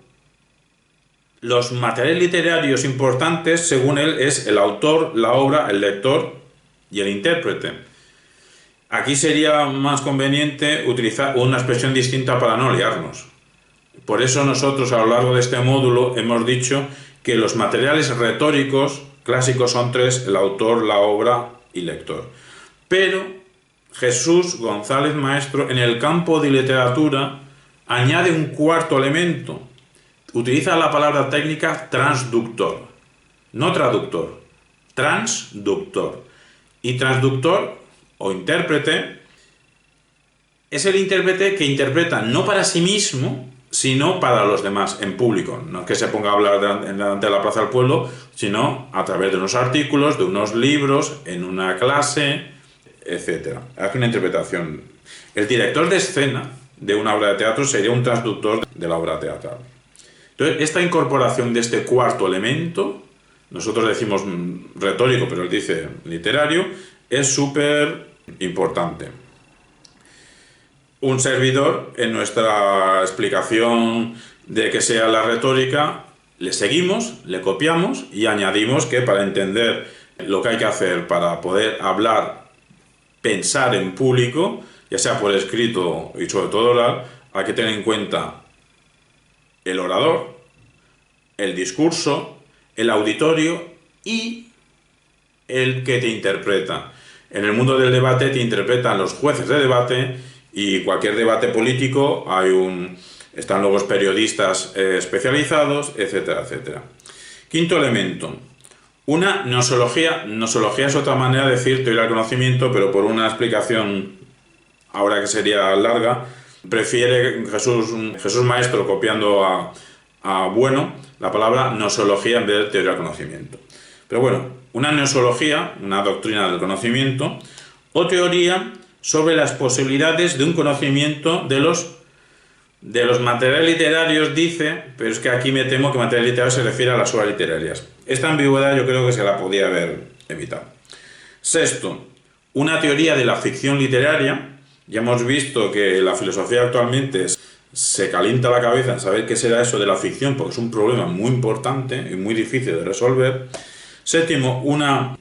los materiales literarios importantes, según él, es el autor, la obra, el lector y el intérprete. Aquí sería más conveniente utilizar una expresión distinta para no liarnos. Por eso nosotros a lo largo de este módulo hemos dicho que los materiales retóricos clásicos son tres: el autor, la obra y lector. Pero Jesús González Maestro en el campo de literatura añade un cuarto elemento. Utiliza la palabra técnica transductor, no traductor, transductor. Y transductor o intérprete es el intérprete que interpreta no para sí mismo, sino para los demás, en público. No es que se ponga a hablar delante de la Plaza del Pueblo, sino a través de unos artículos, de unos libros, en una clase, etc. Hace una interpretación. El director de escena de una obra de teatro sería un transductor de la obra teatral. Entonces, esta incorporación de este cuarto elemento, nosotros decimos retórico, pero él dice literario, es súper importante. Un servidor, en nuestra explicación de que sea la retórica, le seguimos, le copiamos y añadimos que para entender lo que hay que hacer para poder hablar, pensar en público, ya sea por escrito y sobre todo oral, hay que tener en cuenta el orador, el discurso, el auditorio y el que te interpreta. En el mundo del debate te interpretan los jueces de debate y cualquier debate político están luego los periodistas especializados, etcétera, etcétera. Quinto elemento. Una nosología. Nosología es otra manera de decir teoría del conocimiento, pero por una explicación ahora que sería larga, prefiere Jesús Maestro, copiando a Bueno, la palabra nosología en vez de teoría del conocimiento. Pero bueno, una nosología, una doctrina del conocimiento, o teoría sobre las posibilidades de un conocimiento de los materiales literarios, dice, pero es que aquí me temo que materiales literarios se refiere a las obras literarias. Esta ambigüedad yo creo que se la podía haber evitado. Sexto, una teoría de la ficción literaria. Ya hemos visto que la filosofía actualmente se calienta la cabeza en saber qué será eso de la ficción, porque es un problema muy importante y muy difícil de resolver. Séptimo, una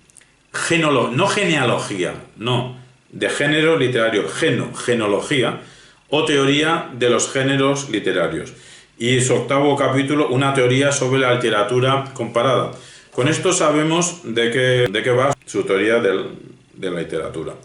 no genealogía, no, de género literario, genología, o teoría de los géneros literarios. Y su octavo capítulo, una teoría sobre la literatura comparada. Con esto sabemos de qué va su teoría de la literatura.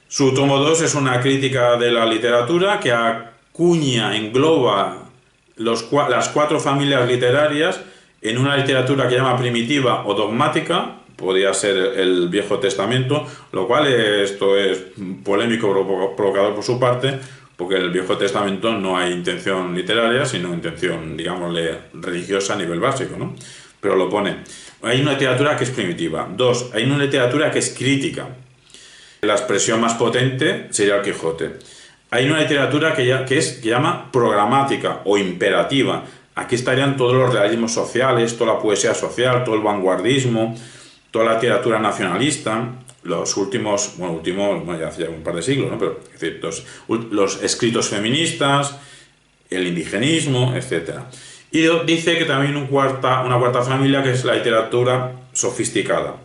Su tomo 2 es una crítica de la literatura que acuña, engloba las cuatro familias literarias en una literatura que llama primitiva o dogmática. Podría ser el Viejo Testamento, lo cual esto es polémico, provocador por su parte, porque en el Viejo Testamento no hay intención literaria, sino intención, digámosle, religiosa a nivel básico, ¿no? Pero lo pone. Hay una literatura que es primitiva. Dos, hay una literatura que es crítica. La expresión más potente sería el Quijote. Hay una literatura que llama programática o imperativa. Aquí estarían todos los realismos sociales, toda la poesía social, todo el vanguardismo, toda la literatura nacionalista, los últimos, ya hace ya un par de siglos, ¿no? Pero es decir, los escritos feministas, el indigenismo, etc. Y dice que también una cuarta familia que es la literatura sofisticada.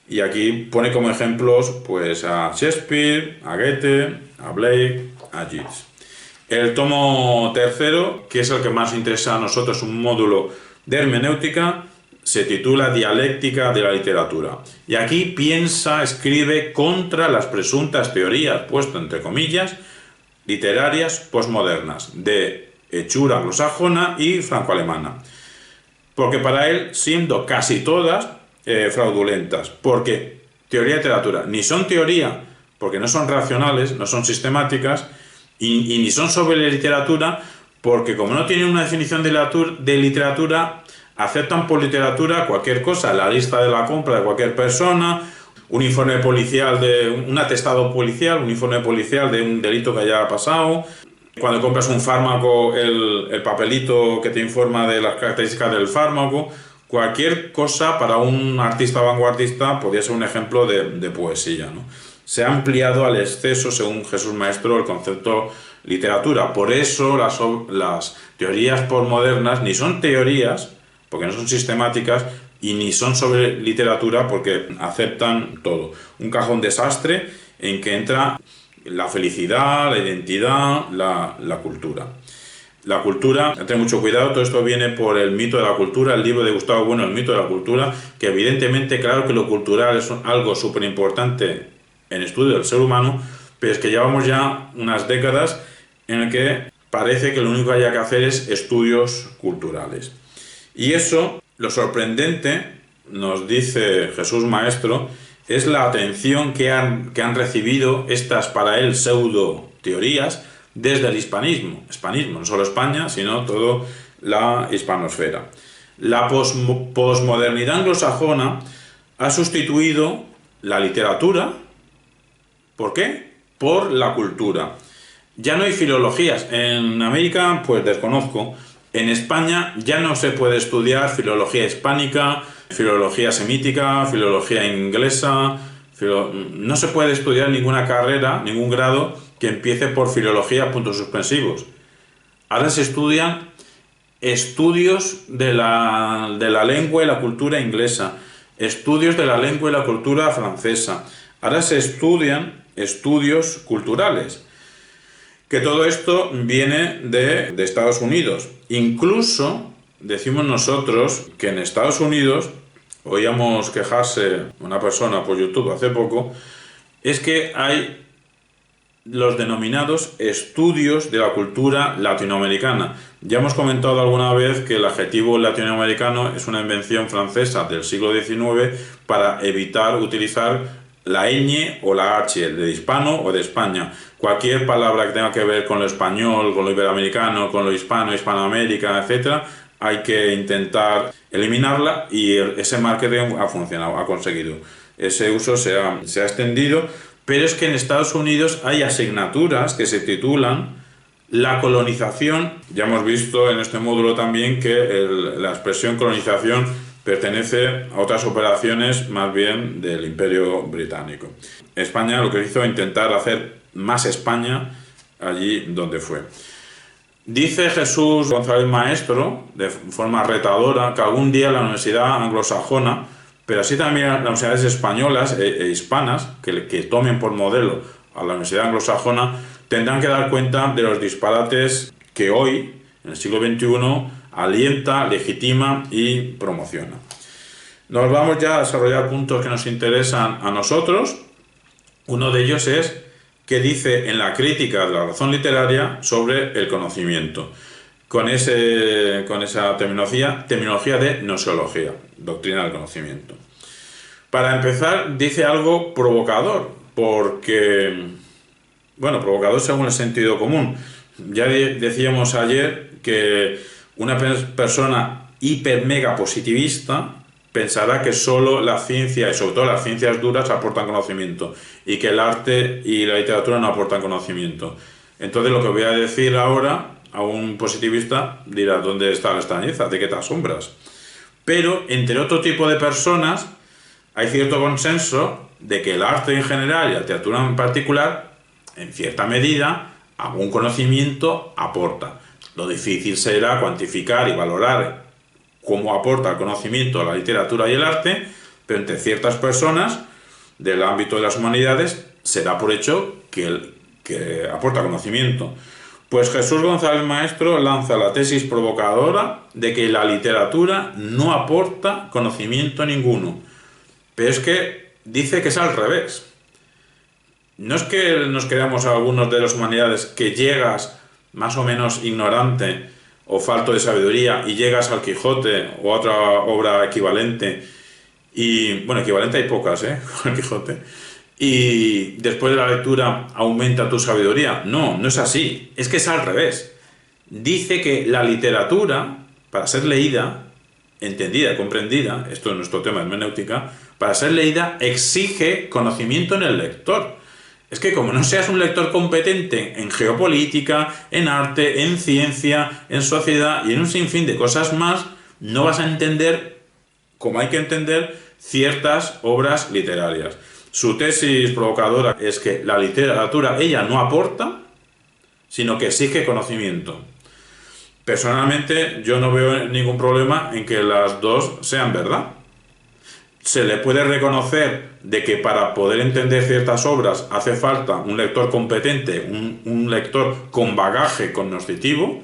Y aquí pone como ejemplos pues a Shakespeare, a Goethe, a Blake, a Yeats. El tomo tercero, que es el que más interesa a nosotros, un módulo de hermenéutica, se titula Dialéctica de la literatura. Y aquí escribe contra las presuntas teorías, puesto entre comillas, literarias posmodernas, de hechura anglosajona y franco-alemana. Porque para él, siendo casi todas fraudulentas, porque teoría y literatura. Ni son teoría, porque no son racionales, no son sistemáticas, y ni son sobre literatura, porque como no tienen una definición de literatura, aceptan por literatura cualquier cosa, la lista de la compra de cualquier persona, un informe policial, un atestado policial, un informe policial de un delito que haya pasado. Cuando compras un fármaco, el papelito que te informa de las características del fármaco. Cualquier cosa para un artista vanguardista podría ser un ejemplo de poesía, ¿no? Se ha ampliado al exceso, según Jesús Maestro, el concepto literatura. Por eso las teorías posmodernas ni son teorías, porque no son sistemáticas, y ni son sobre literatura, porque aceptan todo. Un cajón desastre en que entra la felicidad, la identidad, la cultura. La cultura, ten mucho cuidado, todo esto viene por el mito de la cultura, el libro de Gustavo Bueno, El mito de la cultura, que evidentemente, claro que lo cultural es algo súper importante en estudio del ser humano, pero es que llevamos ya unas décadas en el que parece que lo único que haya que hacer es estudios culturales. Y eso, lo sorprendente, nos dice Jesús Maestro, es la atención que han recibido estas, para él, pseudo teorías desde el hispanismo, no solo España, sino toda la hispanosfera. La posmodernidad anglosajona ha sustituido la literatura. ¿Por qué? Por la cultura. Ya no hay filologías. En América, pues desconozco. En España ya no se puede estudiar filología hispánica, filología semítica, filología inglesa. No se puede estudiar ninguna carrera, ningún grado que empiece por filología, puntos suspensivos. Ahora se estudian estudios de la lengua y la cultura inglesa, estudios de la lengua y la cultura francesa. Ahora se estudian estudios culturales. Que todo esto viene de Estados Unidos. Incluso decimos nosotros que en Estados Unidos, oíamos quejarse una persona por YouTube hace poco, es que hay los denominados estudios de la cultura latinoamericana. Ya hemos comentado alguna vez que el adjetivo latinoamericano es una invención francesa del siglo XIX para evitar utilizar la ñ o la h, de hispano o de España. Cualquier palabra que tenga que ver con lo español, con lo iberoamericano, con lo hispano, Hispanoamérica, etc., hay que intentar eliminarla, y ese marketing ha funcionado, ha conseguido. Ese uso se ha extendido, pero es que en Estados Unidos hay asignaturas que se titulan la colonización. Ya hemos visto en este módulo también que la expresión colonización pertenece a otras operaciones más bien del Imperio Británico. España lo que hizo es intentar hacer más España allí donde fue. Dice Jesús González Maestro, de forma retadora, que algún día la universidad anglosajona, pero así también las universidades españolas e hispanas, que tomen por modelo a la universidad anglosajona, tendrán que dar cuenta de los disparates que hoy, en el siglo XXI, alienta, legitima y promociona. Nos vamos ya a desarrollar puntos que nos interesan a nosotros. Uno de ellos es que dice en la crítica de la razón literaria sobre el conocimiento, con esa terminología de gnoseología, doctrina del conocimiento. Para empezar, dice algo provocador, porque, bueno, provocador según el sentido común. Ya decíamos ayer que una persona hiper mega positivista pensará que solo la ciencia, y sobre todo las ciencias duras, aportan conocimiento, y que el arte y la literatura no aportan conocimiento. Entonces lo que voy a decir ahora a un positivista dirá: ¿dónde está la extrañeza? ¿De qué te asombras? Pero entre otro tipo de personas hay cierto consenso de que el arte en general y la literatura en particular, en cierta medida, algún conocimiento aporta. Lo difícil será cuantificar y valorar cómo aporta el conocimiento a la literatura y el arte, pero entre ciertas personas del ámbito de las humanidades se da por hecho que aporta conocimiento. Pues Jesús González Maestro lanza la tesis provocadora de que la literatura no aporta conocimiento ninguno. Pero es que dice que es al revés. No es que nos creamos algunos de las humanidades que llegas más o menos ignorante o falto de sabiduría y llegas al Quijote o a otra obra equivalente Y bueno, equivalente hay pocas, con el Quijote. Y después de la lectura aumenta tu sabiduría. No, no es así. Es que es al revés. Dice que la literatura, para ser leída, entendida, comprendida, esto es nuestro tema de hermenéutica, para ser leída exige conocimiento en el lector. Es que como no seas un lector competente en geopolítica, en arte, en ciencia, en sociedad y en un sinfín de cosas más, no vas a entender como hay que entender ciertas obras literarias. Su tesis provocadora es que la literatura, ella no aporta, sino que exige conocimiento. Personalmente, yo no veo ningún problema en que las dos sean verdad. Se le puede reconocer de que para poder entender ciertas obras hace falta un lector competente, un lector con bagaje cognoscitivo.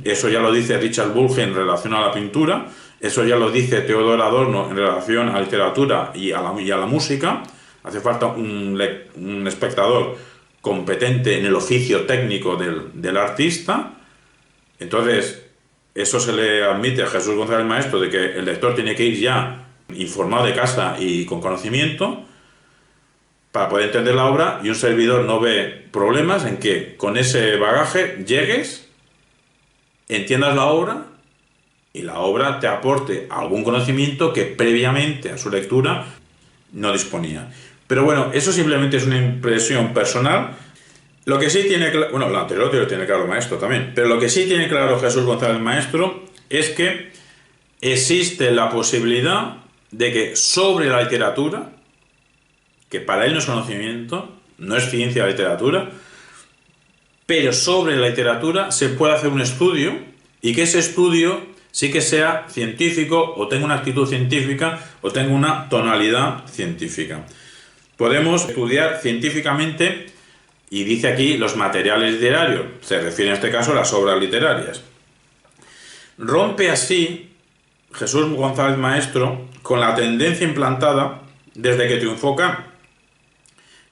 Eso ya lo dice Richard Bulge en relación a la pintura, eso ya lo dice Theodor Adorno en relación a la literatura y a la música. Hace falta un espectador competente en el oficio técnico del artista. Entonces, eso se le admite a Jesús González Maestro, de que el lector tiene que ir ya informado de casa y con conocimiento para poder entender la obra, y un servidor no ve problemas en que con ese bagaje llegues, entiendas la obra y la obra te aporte algún conocimiento que previamente a su lectura no disponía. Pero bueno, eso simplemente es una impresión personal. Lo que sí tiene claro, bueno, lo anterior lo tiene claro Maestro también, pero lo que sí tiene claro Jesús González Maestro es que existe la posibilidad de que sobre la literatura, que para él no es conocimiento, no es ciencia la literatura, pero sobre la literatura se puede hacer un estudio, y que ese estudio sí que sea científico, o tenga una actitud científica, o tenga una tonalidad científica. Podemos estudiar científicamente, y dice aquí los materiales literarios, se refiere en este caso a las obras literarias. Rompe así Jesús González Maestro con la tendencia implantada desde que triunfó Kant.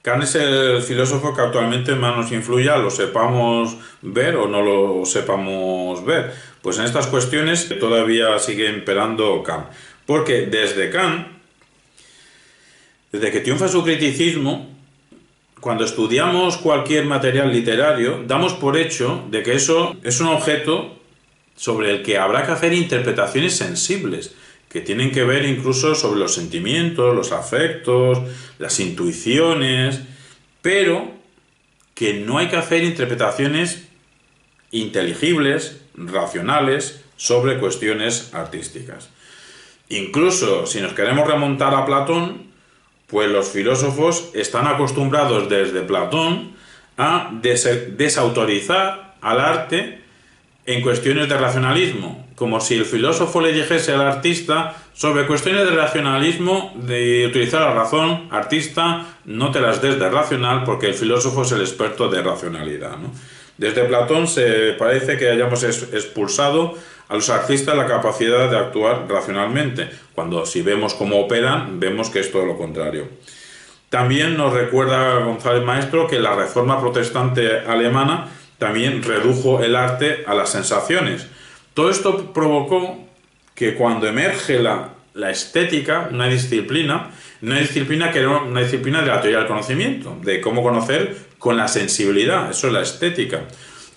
Kant es el filósofo que actualmente más nos influye, lo sepamos ver o no lo sepamos ver. Pues en estas cuestiones todavía sigue imperando Kant. Porque desde Kant, desde que triunfa su criticismo, cuando estudiamos cualquier material literario, damos por hecho de que eso es un objeto sobre el que habrá que hacer interpretaciones sensibles, que tienen que ver incluso sobre los sentimientos, los afectos, las intuiciones, pero que no hay que hacer interpretaciones inteligibles, racionales, sobre cuestiones artísticas. Incluso si nos queremos remontar a Platón, pues los filósofos están acostumbrados desde Platón a desautorizar al arte en cuestiones de racionalismo, como si el filósofo le dijese al artista: sobre cuestiones de racionalismo, de utilizar la razón, artista, no te las des de racional, porque el filósofo es el experto de racionalidad, ¿no? Desde Platón se parece que hayamos expulsado a los artistas la capacidad de actuar racionalmente, cuando si vemos cómo operan, vemos que es todo lo contrario. También nos recuerda González Maestro que la reforma protestante alemana también redujo el arte a las sensaciones. Todo esto provocó que cuando emerge la estética, una disciplina que era una disciplina de la teoría del conocimiento, de cómo conocer con la sensibilidad, eso es la estética.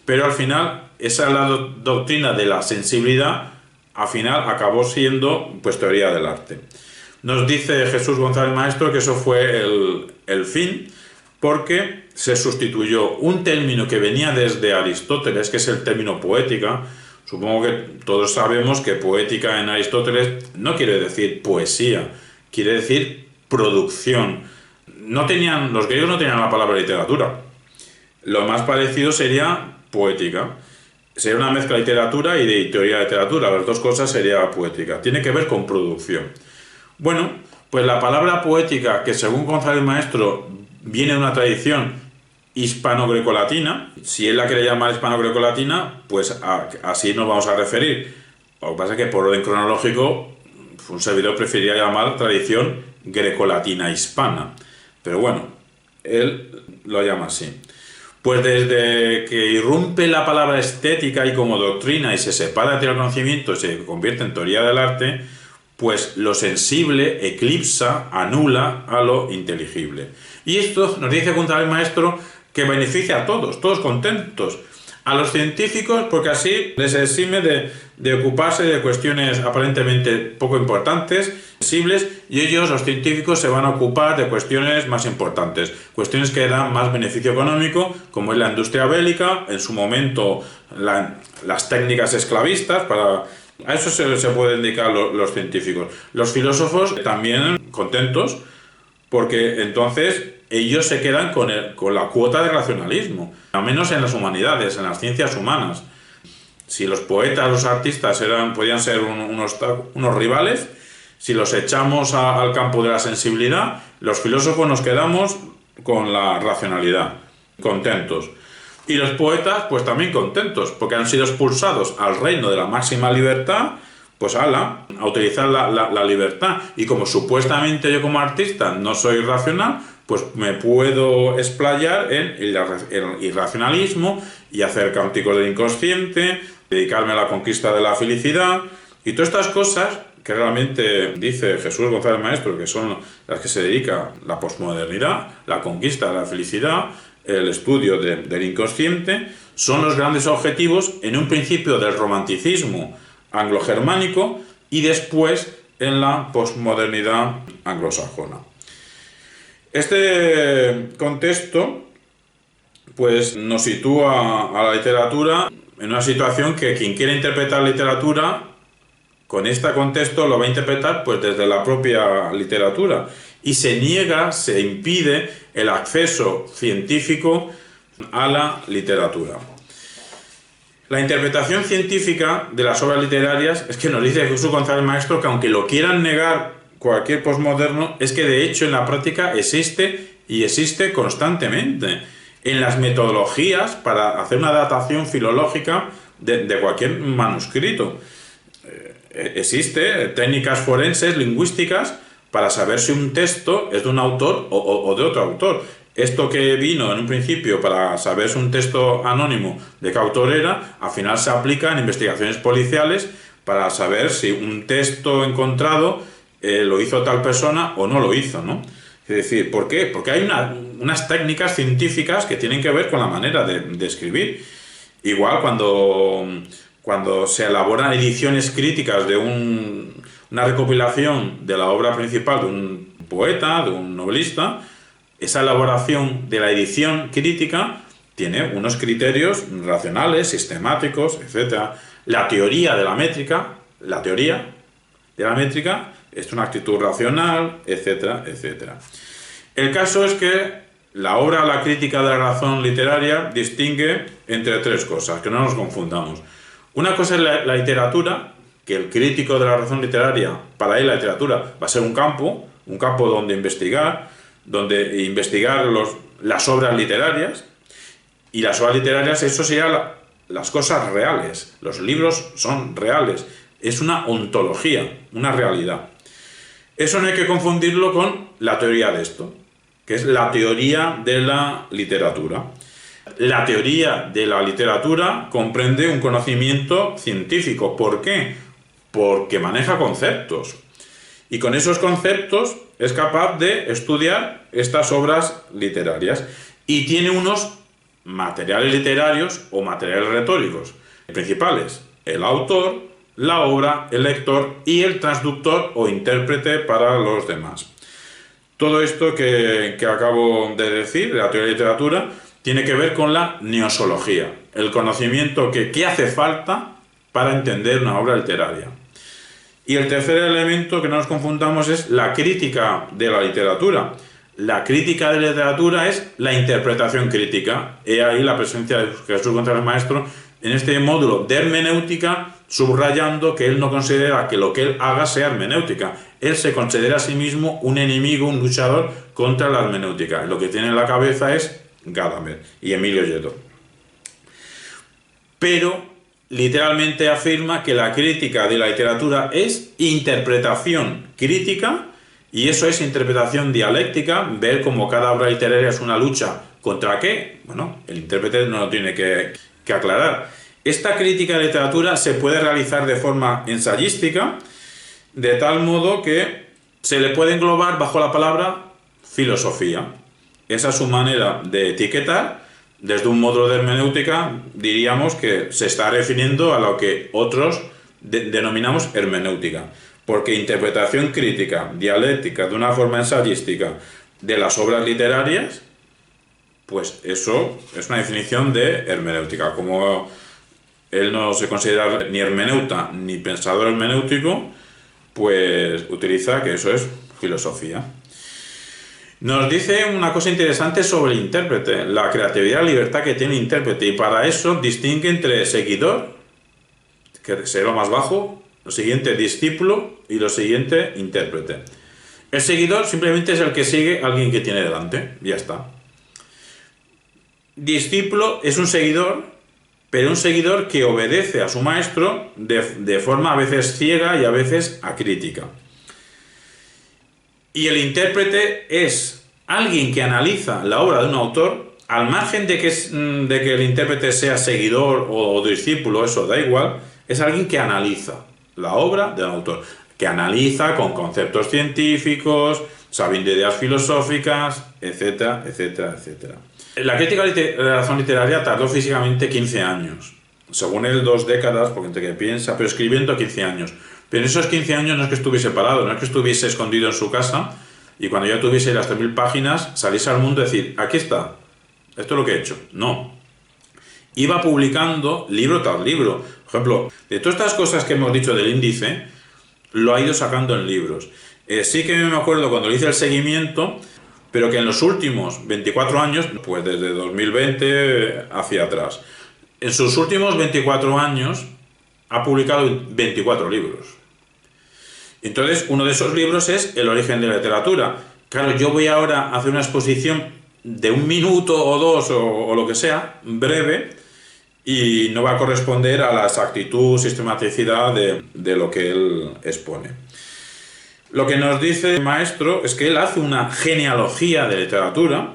Pero al final, esa doctrina de la sensibilidad, al final acabó siendo pues teoría del arte. Nos dice Jesús González Maestro que eso fue el fin, porque se sustituyó un término que venía desde Aristóteles, que es el término poética. Supongo que todos sabemos que poética en Aristóteles no quiere decir poesía, quiere decir producción. Los griegos no tenían la palabra literatura. Lo más parecido sería poética. Sería una mezcla de literatura y de teoría de literatura. Las dos cosas sería poética. Tiene que ver con producción. Bueno, pues la palabra poética, que según González Maestro viene de una tradición hispano-grecolatina, si él la quiere llamar hispano-grecolatina, pues así nos vamos a referir. Lo que pasa es que por orden cronológico, un servidor preferiría llamar tradición grecolatina hispana. Pero bueno, él lo llama así. Pues desde que irrumpe la palabra estética y como doctrina y se separa del conocimiento y se convierte en teoría del arte, pues lo sensible eclipsa, anula a lo inteligible. Y esto nos dice González Maestro que beneficia a todos contentos. A los científicos, porque así les exime de ocuparse de cuestiones aparentemente poco importantes, sensibles, y ellos, los científicos, se van a ocupar de cuestiones más importantes, cuestiones que dan más beneficio económico, como es la industria bélica, en su momento las técnicas esclavistas, a eso se pueden dedicar los científicos. Los filósofos también contentos, porque entonces ellos se quedan con la cuota de racionalismo, al menos en las humanidades, en las ciencias humanas. Si los poetas, los artistas podían ser unos rivales, si los echamos al campo de la sensibilidad, los filósofos nos quedamos con la racionalidad, contentos. Y los poetas, pues también contentos, porque han sido expulsados al reino de la máxima libertad, pues a utilizar la libertad. Y como supuestamente yo como artista no soy racional, pues me puedo explayar en el irracionalismo y hacer cánticos del inconsciente, dedicarme a la conquista de la felicidad y todas estas cosas que realmente dice Jesús González Maestro que son las que se dedica la posmodernidad, la conquista de la felicidad, el estudio del inconsciente, son los grandes objetivos en un principio del romanticismo anglo-germánico y después en la posmodernidad anglosajona. Este contexto pues nos sitúa a la literatura en una situación que quien quiere interpretar literatura con este contexto lo va a interpretar pues desde la propia literatura y se impide el acceso científico a la literatura. La interpretación científica de las obras literarias es que nos dice Jesús González Maestro que aunque lo quieran negar cualquier posmoderno, es que de hecho en la práctica existe y existe constantemente. En las metodologías para hacer una datación filológica de cualquier manuscrito. Existe técnicas forenses, lingüísticas, para saber si un texto es de un autor o de otro autor. Esto que vino en un principio para saber si un texto anónimo de qué autor era, al final se aplica en investigaciones policiales para saber si un texto encontrado lo hizo tal persona o no lo hizo, ¿no? Es decir, ¿por qué? Porque hay unas técnicas científicas que tienen que ver con la manera de escribir. Igual cuando se elaboran ediciones críticas de una recopilación de la obra principal de un poeta, de un novelista, esa elaboración de la edición crítica tiene unos criterios racionales, sistemáticos, etc. La teoría de la métrica es una actitud racional, etcétera, etcétera. El caso es que la crítica de la razón literaria distingue entre tres cosas, que no nos confundamos. Una cosa es la literatura, que el crítico de la razón literaria, para él la literatura va a ser un campo donde investigar las obras literarias, y las obras literarias, eso sería las cosas reales, los libros son reales, es una ontología, una realidad. Eso no hay que confundirlo con la teoría de esto, que es la teoría de la literatura. La teoría de la literatura comprende un conocimiento científico. ¿Por qué? Porque maneja conceptos. Y con esos conceptos es capaz de estudiar estas obras literarias. Y tiene unos materiales literarios o materiales retóricos principales: el autor, la obra, el lector y el transductor o intérprete para los demás. Todo esto que acabo de decir, de la teoría de la literatura, tiene que ver con la gnoseología, el conocimiento que hace falta para entender una obra literaria. Y el tercer elemento que no nos confundamos es la crítica de la literatura. La crítica de la literatura es la interpretación crítica. He ahí la presencia de Jesús González Maestro en este módulo de hermenéutica, subrayando que él no considera que lo que él haga sea hermenéutica. Él se considera a sí mismo un enemigo, un luchador contra la hermenéutica. Lo que tiene en la cabeza es Gadamer y Emilio Lletó. Pero literalmente afirma que la crítica de la literatura es interpretación crítica, y eso es interpretación dialéctica, ver cómo cada obra literaria es una lucha contra qué. Bueno, el intérprete no lo tiene que aclarar. Esta crítica de literatura se puede realizar de forma ensayística de tal modo que se le puede englobar bajo la palabra filosofía. Esa es su manera de etiquetar. Desde un módulo de hermenéutica diríamos que se está refiriendo a lo que otros denominamos hermenéutica, porque interpretación crítica, dialéctica, de una forma ensayística de las obras literarias, pues eso es una definición de hermenéutica. Como él no se considera ni hermeneuta ni pensador hermenéutico, pues utiliza que eso es filosofía. Nos dice una cosa interesante sobre el intérprete, la creatividad y la libertad que tiene el intérprete, y para eso distingue entre seguidor, que será lo más bajo, lo siguiente discípulo y lo siguiente intérprete. El seguidor simplemente es el que sigue a alguien que tiene delante, ya está. Discípulo es un seguidor, pero un seguidor que obedece a su maestro de forma a veces ciega y a veces acrítica. Y el intérprete es alguien que analiza la obra de un autor, al margen de que el intérprete sea seguidor o discípulo, eso da igual, es alguien que analiza la obra del autor, que analiza con conceptos científicos, sabiendo ideas filosóficas, etcétera, etcétera, etcétera. La crítica de la razón literaria tardó físicamente 15 años, según él 2 décadas, porque entre que piensa, pero escribiendo 15 años. Pero en esos 15 años no es que estuviese parado, no es que estuviese escondido en su casa y cuando ya tuviese las 3.000 páginas saliese al mundo y decir, aquí está, esto es lo que he hecho. No. Iba publicando libro tras libro. Por ejemplo, de todas estas cosas que hemos dicho del índice, lo ha ido sacando en libros. Sí que me acuerdo cuando le hice el seguimiento, pero que en los últimos 24 años, pues desde 2020 hacia atrás, en sus últimos 24 años ha publicado 24 libros. Entonces, uno de esos libros es El origen de la literatura. Claro, yo voy ahora a hacer una exposición de 1 minuto o 2 o lo que sea, breve, y no va a corresponder a la exactitud, sistematicidad de lo que él expone. Lo que nos dice el maestro es que él hace una genealogía de literatura,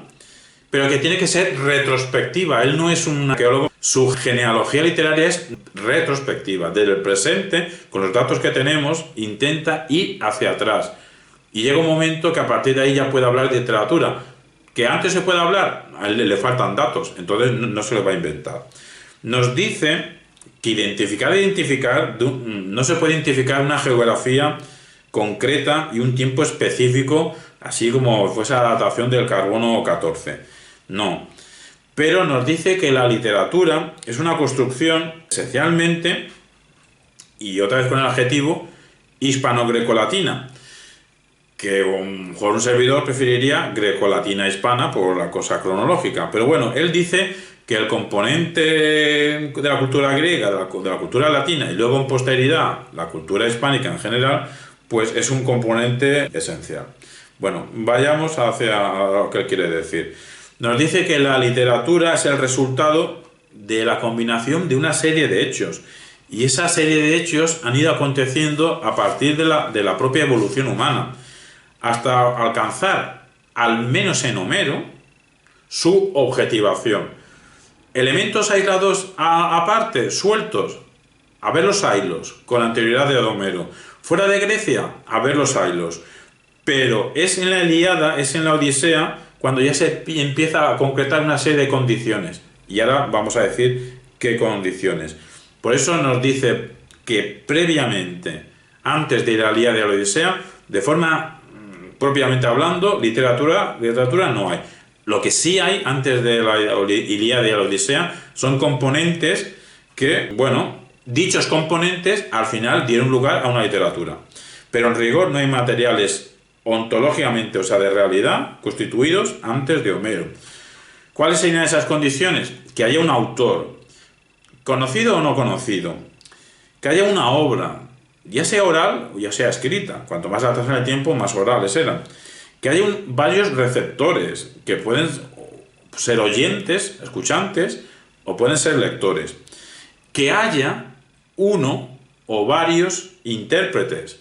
pero que tiene que ser retrospectiva. Él no es un arqueólogo. Su genealogía literaria es retrospectiva. Desde el presente, con los datos que tenemos, intenta ir hacia atrás. Y llega un momento que a partir de ahí ya puede hablar de literatura. Que antes se puede hablar, a él le faltan datos, entonces no se lo va a inventar. Nos dice que identificar, no se puede identificar una geografía concreta y un tiempo específico, así como fuese la datación del carbono 14. No. Pero nos dice que la literatura es una construcción esencialmente, y otra vez con el adjetivo, hispano-grecolatina, que a lo mejor un servidor preferiría grecolatina-hispana por la cosa cronológica. Pero bueno, él dice que el componente de la cultura griega, de la cultura latina y luego en posteridad la cultura hispánica en general, pues es un componente esencial. Bueno, vayamos hacia lo que él quiere decir. Nos dice que la literatura es el resultado de la combinación de una serie de hechos. Y esa serie de hechos han ido aconteciendo a partir de la propia evolución humana, hasta alcanzar, al menos en Homero, su objetivación. Elementos aislados aparte, sueltos, a ver los ailos, con anterioridad de Homero. Fuera de Grecia, a ver los ailos. Pero es en la Ilíada, es en la Odisea, cuando ya se empieza a concretar una serie de condiciones. Y ahora vamos a decir qué condiciones. Por eso nos dice que previamente, antes de ir a la Ilíada y a la Odisea, de forma propiamente hablando, literatura no hay. Lo que sí hay antes de la Ilíada y la Odisea son componentes que, bueno, dichos componentes al final dieron lugar a una literatura. Pero en rigor no hay materiales ontológicamente, o sea, de realidad, constituidos antes de Homero. ¿Cuáles serían esas condiciones? Que haya un autor, conocido o no conocido, que haya una obra, ya sea oral o ya sea escrita, cuanto más atrás en el tiempo, más orales eran, que haya varios receptores, que pueden ser oyentes, escuchantes, o pueden ser lectores, que haya uno o varios intérpretes.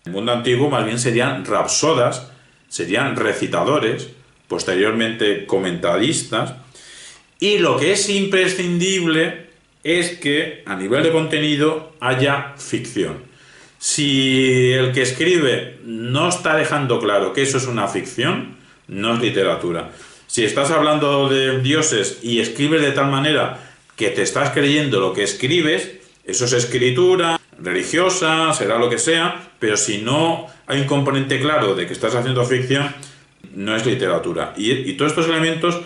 En el mundo antiguo más bien serían rapsodas, serían recitadores, posteriormente comentaristas, y lo que es imprescindible es que a nivel de contenido haya ficción. Si el que escribe no está dejando claro que eso es una ficción, no es literatura. Si estás hablando de dioses y escribes de tal manera que te estás creyendo lo que escribes, eso es escritura religiosa, será lo que sea, pero si no hay un componente claro de que estás haciendo ficción, no es literatura. Y todos estos elementos,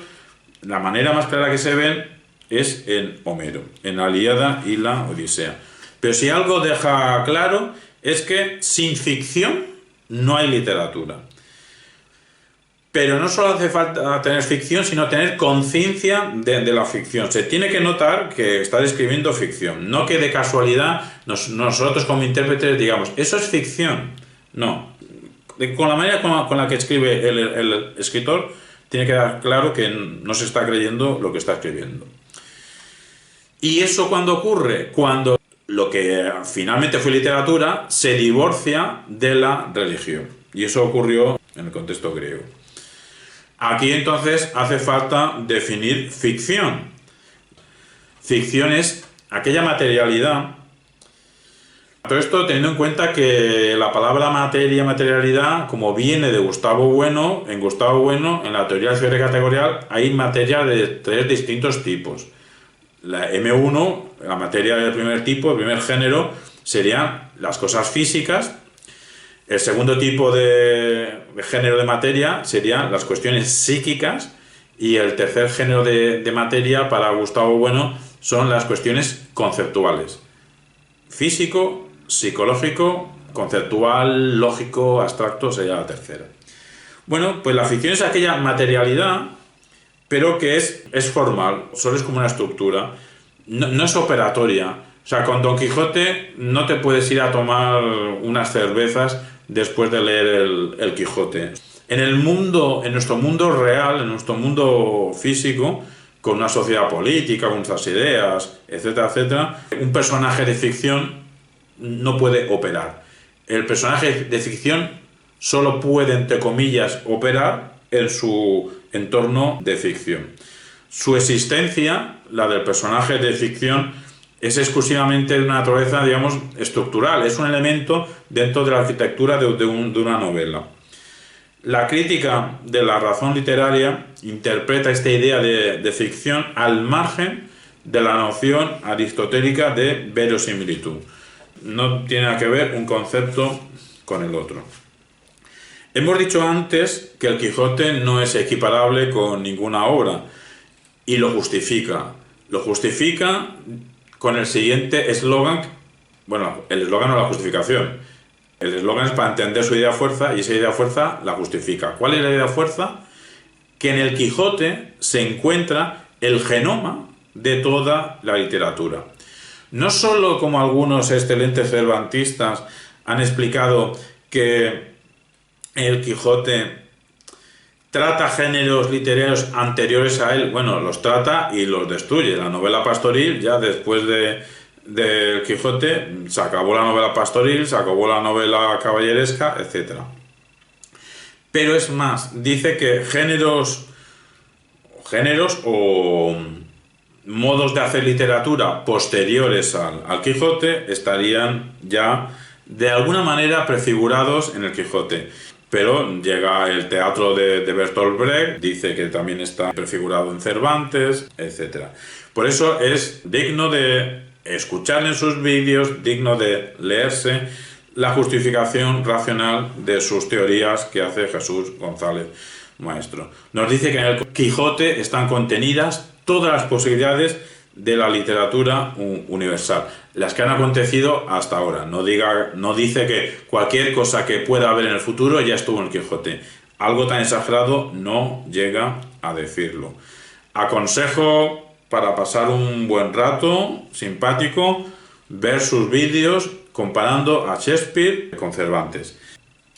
la manera más clara que se ven es en Homero, en la Ilíada y la Odisea. Pero si algo deja claro es que sin ficción no hay literatura. Pero no solo hace falta tener ficción, sino tener conciencia de la ficción. Se tiene que notar que está escribiendo ficción, no que de casualidad nosotros como intérpretes digamos, eso es ficción. No. Con la manera con la que escribe el escritor, tiene que dar claro que no se está creyendo lo que está escribiendo. ¿Y eso cuándo ocurre? Cuando lo que finalmente fue literatura se divorcia de la religión. Y eso ocurrió en el contexto griego. Aquí entonces hace falta definir ficción. Ficción es aquella materialidad. Todo esto teniendo en cuenta que la palabra materia, materialidad, como viene de Gustavo Bueno, en la teoría del cierre categorial hay materia de 3 distintos tipos. La M1, la materia del primer tipo, el primer género, serían las cosas físicas. El segundo tipo de género de materia serían las cuestiones psíquicas. Y el tercer género de materia para Gustavo Bueno son las cuestiones conceptuales. Físico, psicológico, conceptual, lógico, abstracto sería la tercera. Bueno, pues la ficción es aquella materialidad, pero que es formal, solo es como una estructura, no es operatoria. O sea, con Don Quijote no te puedes ir a tomar unas cervezas después de leer el Quijote. En nuestro mundo real, en nuestro mundo físico, con una sociedad política, con nuestras ideas, etcétera, etcétera, un personaje de ficción no puede operar. El personaje de ficción solo puede, entre comillas, operar en su entorno de ficción. Su existencia, la del personaje de ficción, es exclusivamente de una naturaleza, digamos, estructural. Es un elemento dentro de la arquitectura de una novela. La crítica de la razón literaria interpreta esta idea de ficción al margen de la noción aristotélica de verosimilitud. No tiene nada que ver un concepto con el otro. Hemos dicho antes que el Quijote no es equiparable con ninguna obra y lo justifica. Lo justifica con el siguiente eslogan. Bueno, el eslogan no es la justificación. El eslogan es para entender su idea fuerza y esa idea fuerza la justifica. ¿Cuál es la idea fuerza? Que en el Quijote se encuentra el genoma de toda la literatura. No solo como algunos excelentes cervantistas han explicado que el Quijote trata géneros literarios anteriores a él, bueno, los trata y los destruye. La novela pastoril, ya después del Quijote, se acabó la novela pastoril, se acabó la novela caballeresca, etc. Pero es más, dice que géneros o modos de hacer literatura posteriores al Quijote estarían ya de alguna manera prefigurados en el Quijote. Pero llega el teatro de Bertolt Brecht, dice que también está prefigurado en Cervantes, etc. Por eso es digno de escuchar en sus vídeos, digno de leerse la justificación racional de sus teorías que hace Jesús González Maestro. Nos dice que en el Quijote están contenidas todas las posibilidades de la literatura universal, las que han acontecido hasta ahora. No dice que cualquier cosa que pueda haber en el futuro ya estuvo en el Quijote. Algo tan exagerado no llega a decirlo. Aconsejo, para pasar un buen rato simpático, ver sus vídeos comparando a Shakespeare con Cervantes.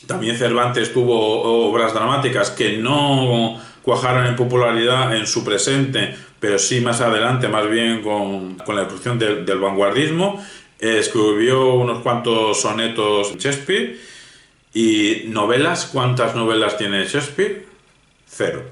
También Cervantes tuvo obras dramáticas que no cuajaron en popularidad en su presente, pero sí más adelante, más bien con la irrupción del vanguardismo. Escribió unos cuantos sonetos Shakespeare. Y novelas, ¿cuántas novelas tiene Shakespeare? 0.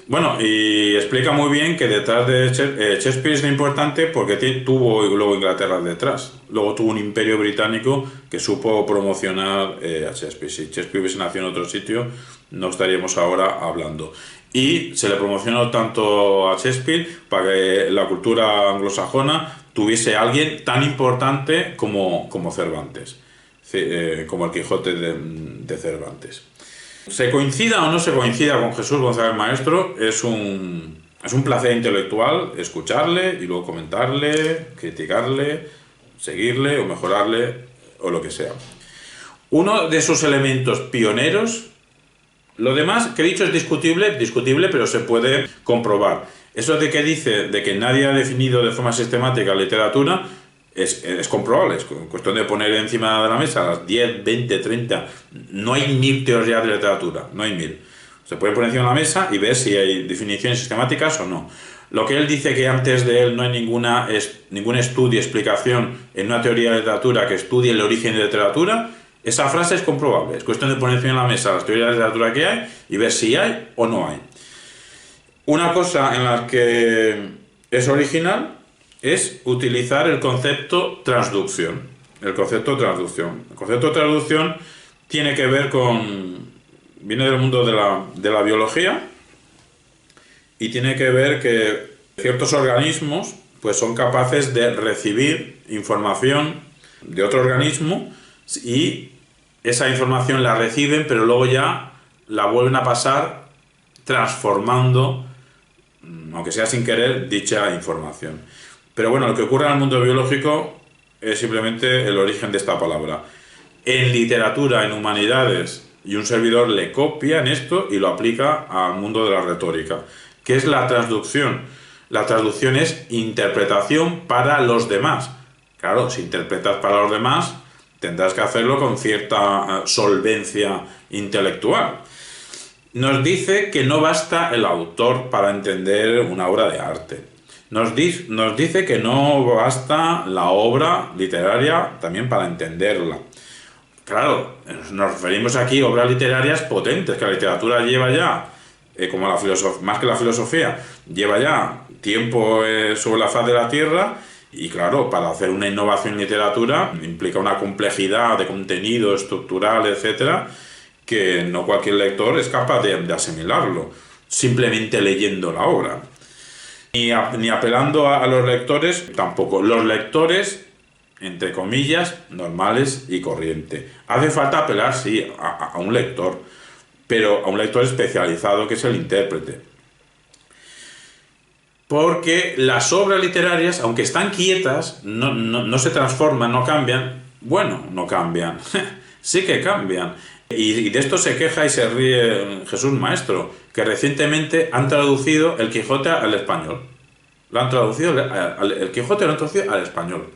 Bueno, y explica muy bien que detrás de Shakespeare es importante porque tuvo luego Inglaterra detrás. Luego tuvo un imperio británico que supo promocionar a Shakespeare. Si Shakespeare hubiese nacido en otro sitio, no estaríamos ahora hablando. Y se le promocionó tanto a Shakespeare para que la cultura anglosajona tuviese a alguien tan importante como Cervantes, como el Quijote de Cervantes. Se coincida o no se coincida con Jesús González Maestro, es un placer intelectual escucharle y luego comentarle, criticarle, seguirle o mejorarle o lo que sea. Uno de sus elementos pioneros, lo demás que he dicho es discutible, pero se puede comprobar. Eso de que dice de que nadie ha definido de forma sistemática la literatura, es comprobable, es cuestión de poner encima de la mesa las 10, 20, 30. No hay 1000 teorías de literatura, no hay 1000. Se puede poner encima de la mesa y ver si hay definiciones sistemáticas o no. Lo que él dice que antes de él no hay ningún estudio, explicación en una teoría de literatura que estudie el origen de la literatura, esa frase es comprobable. Es cuestión de poner encima de la mesa las teorías de literatura que hay y ver si hay o no hay. Una cosa en la que es original es utilizar el concepto transducción. El concepto transducción tiene que ver viene del mundo de la biología y tiene que ver que ciertos organismos pues son capaces de recibir información de otro organismo y esa información la reciben, pero luego ya la vuelven a pasar transformando, aunque sea sin querer, dicha información. Pero bueno, lo que ocurre en el mundo biológico es simplemente el origen de esta palabra. En literatura, en humanidades, y un servidor le copia en esto y lo aplica al mundo de la retórica. ¿Qué es la traducción? La traducción es interpretación para los demás. Claro, si interpretas para los demás, tendrás que hacerlo con cierta solvencia intelectual. Nos dice que no basta el autor para entender una obra de arte. Nos dice que no basta la obra literaria también para entenderla. Claro, nos referimos aquí a obras literarias potentes, que la literatura lleva ya, como la filosofía, más que la filosofía, lleva ya tiempo sobre la faz de la Tierra. Y claro, para hacer una innovación en literatura implica una complejidad de contenido estructural, etcétera, que no cualquier lector es capaz de asimilarlo, simplemente leyendo la obra. Ni apelando a los lectores, tampoco. Los lectores, entre comillas, normales y corriente. Hace falta apelar, sí, a un lector, pero a un lector especializado que es el intérprete. Porque las obras literarias, aunque están quietas, no se transforman, no cambian. Bueno, no cambian. Sí que cambian. Y de esto se queja y se ríe Jesús Maestro, que recientemente han traducido el Quijote al español. El Quijote lo han traducido al español.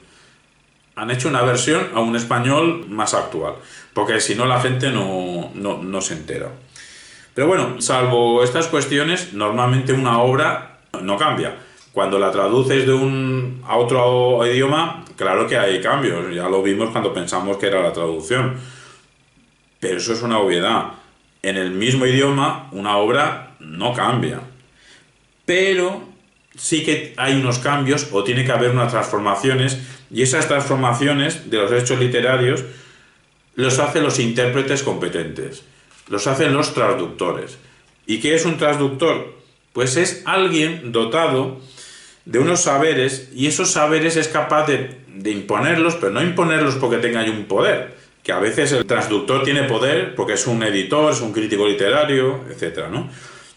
Han hecho una versión a un español más actual, porque si no la gente no se entera. Pero bueno, salvo estas cuestiones, normalmente una obra no cambia. Cuando la traduces a otro idioma, claro que hay cambios. Ya lo vimos cuando pensamos que era la traducción. Pero eso es una obviedad. En el mismo idioma, una obra no cambia. Pero sí que hay unos cambios o tiene que haber unas transformaciones, y esas transformaciones de los hechos literarios los hacen los intérpretes competentes, los hacen los traductores. ¿Y qué es un traductor? Pues es alguien dotado de unos saberes, y esos saberes es capaz de imponerlos, pero no imponerlos porque tenga un poder, que a veces el traductor tiene poder porque es un editor, es un crítico literario, etcétera, ¿no?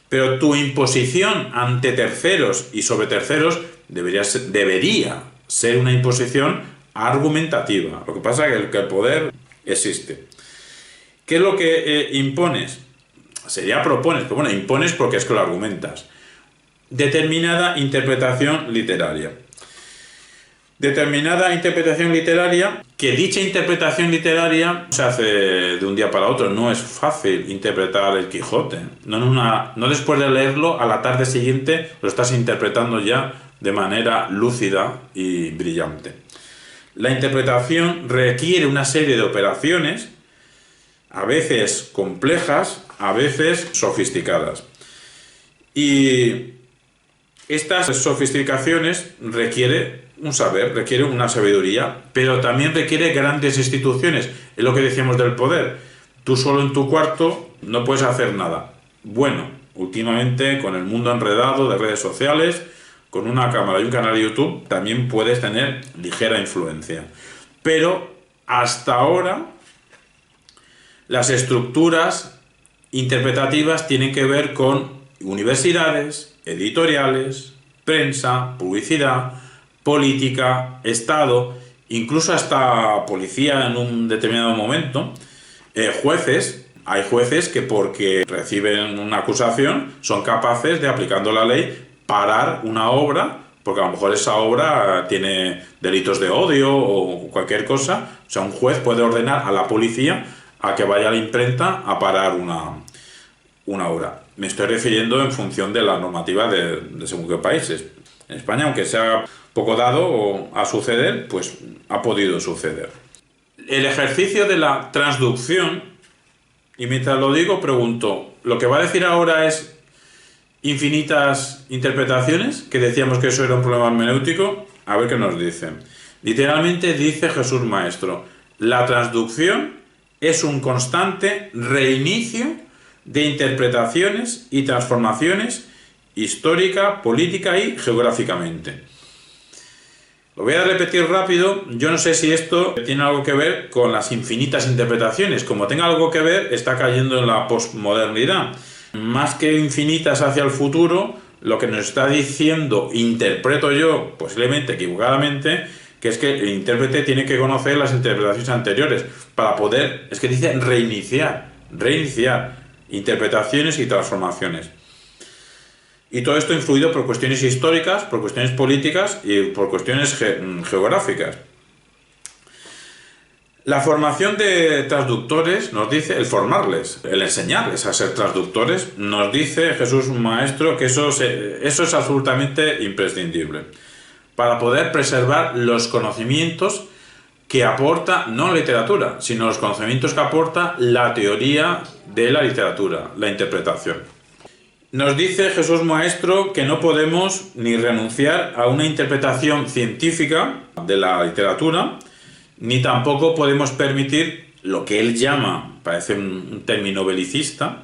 Pero tu imposición ante terceros y sobre terceros debería ser una imposición argumentativa. Lo que pasa es que el poder existe. ¿Qué es lo que impones? Sería propones, pero bueno, impones porque es que lo argumentas. Determinada interpretación literaria. Determinada interpretación literaria, que dicha interpretación literaria se hace de un día para otro. No es fácil interpretar el Quijote. No después de leerlo, a la tarde siguiente lo estás interpretando ya de manera lúcida y brillante. La interpretación requiere una serie de operaciones, a veces complejas, a veces sofisticadas. Y estas sofisticaciones requiere un saber, requiere una sabiduría, pero también requiere grandes instituciones. Es lo que decíamos del poder. Tú solo en tu cuarto no puedes hacer nada. Bueno, últimamente con el mundo enredado de redes sociales, con una cámara y un canal de YouTube, también puedes tener ligera influencia. Pero hasta ahora las estructuras interpretativas tienen que ver con universidades, editoriales, prensa, publicidad, política, Estado, incluso hasta policía en un determinado momento, jueces. Hay jueces que porque reciben una acusación son capaces de, aplicando la ley, parar una obra, porque a lo mejor esa obra tiene delitos de odio o cualquier cosa. O sea, un juez puede ordenar a la policía a que vaya a la imprenta a parar una obra. Me estoy refiriendo en función de la normativa de según qué países. En España, aunque sea poco dado a suceder, pues ha podido suceder. El ejercicio de la transducción, y mientras lo digo pregunto, ¿lo que va a decir ahora es infinitas interpretaciones? Que decíamos que eso era un problema hermenéutico. A ver qué nos dicen. Literalmente dice Jesús Maestro: la transducción es un constante reinicio de interpretaciones y transformaciones histórica, política y geográficamente. Lo voy a repetir rápido. Yo no sé si esto tiene algo que ver con las infinitas interpretaciones. Como tenga algo que ver, está cayendo en la posmodernidad. Más que infinitas hacia el futuro, lo que nos está diciendo, interpreto yo, posiblemente equivocadamente, que es que el intérprete tiene que conocer las interpretaciones anteriores para poder, es que dice reiniciar interpretaciones y transformaciones. Y todo esto influido por cuestiones históricas, por cuestiones políticas y por cuestiones geográficas. La formación de traductores nos dice, el formarles, el enseñarles a ser traductores, nos dice Jesús Maestro que eso es absolutamente imprescindible para poder preservar los conocimientos que aporta no la literatura, sino los conocimientos que aporta la teoría de la literatura, la interpretación. Nos dice Jesús Maestro que no podemos ni renunciar a una interpretación científica de la literatura, ni tampoco podemos permitir lo que él llama, parece un término belicista.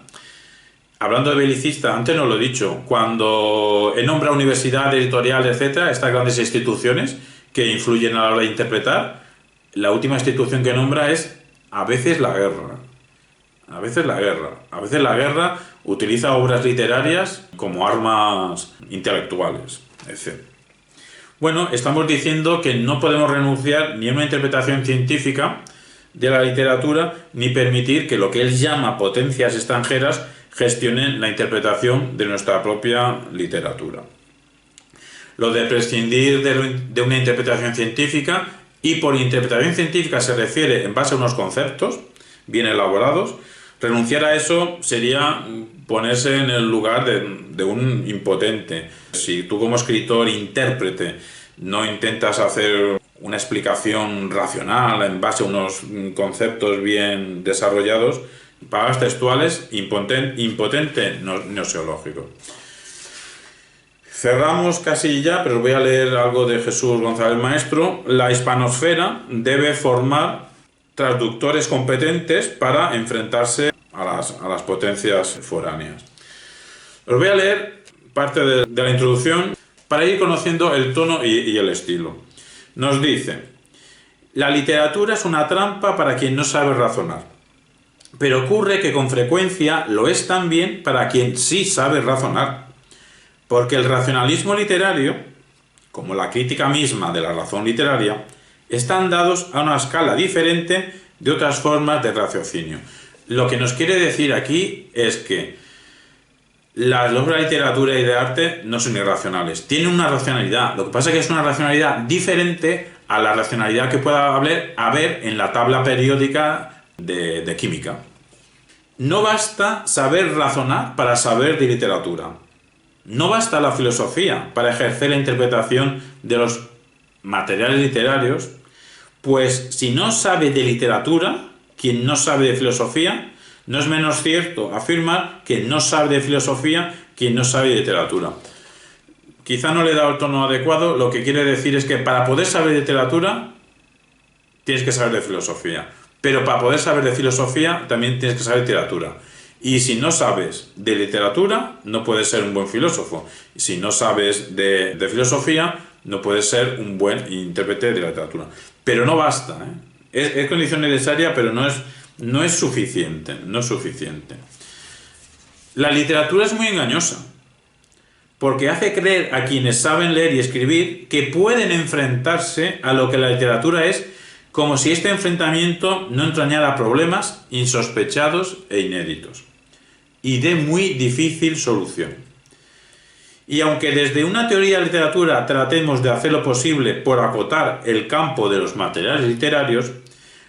Hablando de belicista, antes no lo he dicho, cuando él nombra universidades, editoriales, etcétera, estas grandes instituciones que influyen a la hora de interpretar, la última institución que nombra es a veces la guerra. A veces la guerra utiliza obras literarias como armas intelectuales, etc. Bueno, estamos diciendo que no podemos renunciar ni a una interpretación científica de la literatura, ni permitir que lo que él llama potencias extranjeras gestionen la interpretación de nuestra propia literatura. Lo de prescindir de una interpretación científica, y por interpretación científica se refiere en base a unos conceptos bien elaborados, renunciar a eso sería ponerse en el lugar de un impotente. Si tú como escritor, intérprete, no intentas hacer una explicación racional en base a unos conceptos bien desarrollados, palabras textuales, impotente gnoseológico. Cerramos casi ya, pero voy a leer algo de Jesús González Maestro. La hispanosfera debe formar traductores competentes para enfrentarse a las potencias foráneas. Os voy a leer parte de la introducción para ir conociendo el tono y el estilo. Nos dice: la literatura es una trampa para quien no sabe razonar, pero ocurre que con frecuencia lo es también para quien sí sabe razonar, porque el racionalismo literario, como la crítica misma de la razón literaria, están dados a una escala diferente de otras formas de raciocinio. Lo que nos quiere decir aquí es que las obras de literatura y de arte no son irracionales, tienen una racionalidad. Lo que pasa es que es una racionalidad diferente a la racionalidad que pueda haber en la tabla periódica de química. No basta saber razonar para saber de literatura. No basta la filosofía para ejercer la interpretación de los materiales literarios, pues si no sabe de literatura, quien no sabe de filosofía, no es menos cierto afirmar que no sabe de filosofía quien no sabe de literatura. Quizá no le he dado el tono adecuado, lo que quiere decir es que para poder saber de literatura tienes que saber de filosofía, pero para poder saber de filosofía también tienes que saber de literatura. Y si no sabes de literatura, no puedes ser un buen filósofo. Y si no sabes de filosofía, no puedes ser un buen intérprete de la literatura. Pero no basta, ¿eh? Es condición necesaria, pero no es suficiente. No es suficiente. La literatura es muy engañosa, porque hace creer a quienes saben leer y escribir que pueden enfrentarse a lo que la literatura es, como si este enfrentamiento no entrañara problemas insospechados e inéditos, y de muy difícil solución. Y aunque desde una teoría de literatura tratemos de hacer lo posible por acotar el campo de los materiales literarios,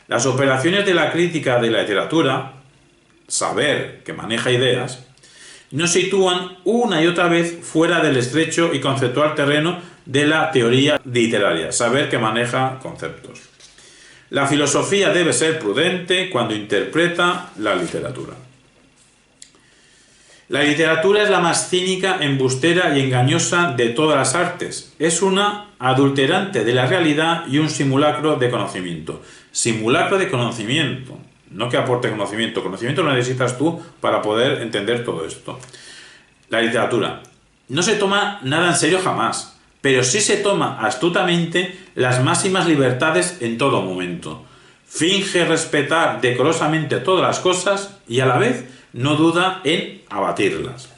las operaciones de la crítica de la literatura, saber que maneja ideas, nos sitúan una y otra vez fuera del estrecho y conceptual terreno de la teoría literaria, saber que maneja conceptos. La filosofía debe ser prudente cuando interpreta la literatura. La literatura es la más cínica, embustera y engañosa de todas las artes. Es una adulterante de la realidad y un simulacro de conocimiento. Simulacro de conocimiento. No que aporte conocimiento. Conocimiento lo necesitas tú para poder entender todo esto. La literatura no se toma nada en serio jamás, pero sí se toma astutamente las máximas libertades en todo momento. Finge respetar decorosamente todas las cosas y a la vez no duda en abatirlas.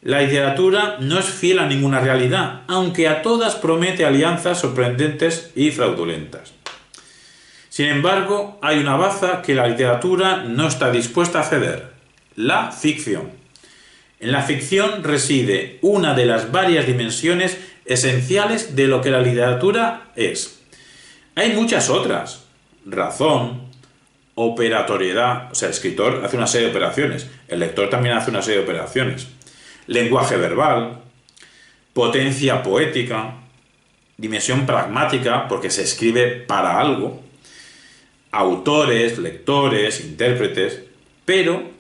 La literatura no es fiel a ninguna realidad, aunque a todas promete alianzas sorprendentes y fraudulentas. Sin embargo, hay una baza que la literatura no está dispuesta a ceder: la ficción. En la ficción reside una de las varias dimensiones esenciales de lo que la literatura es. Hay muchas otras: razón, operatoriedad, o sea, el escritor hace una serie de operaciones, el lector también hace una serie de operaciones, lenguaje verbal, potencia poética, dimensión pragmática, porque se escribe para algo, autores, lectores, intérpretes, pero,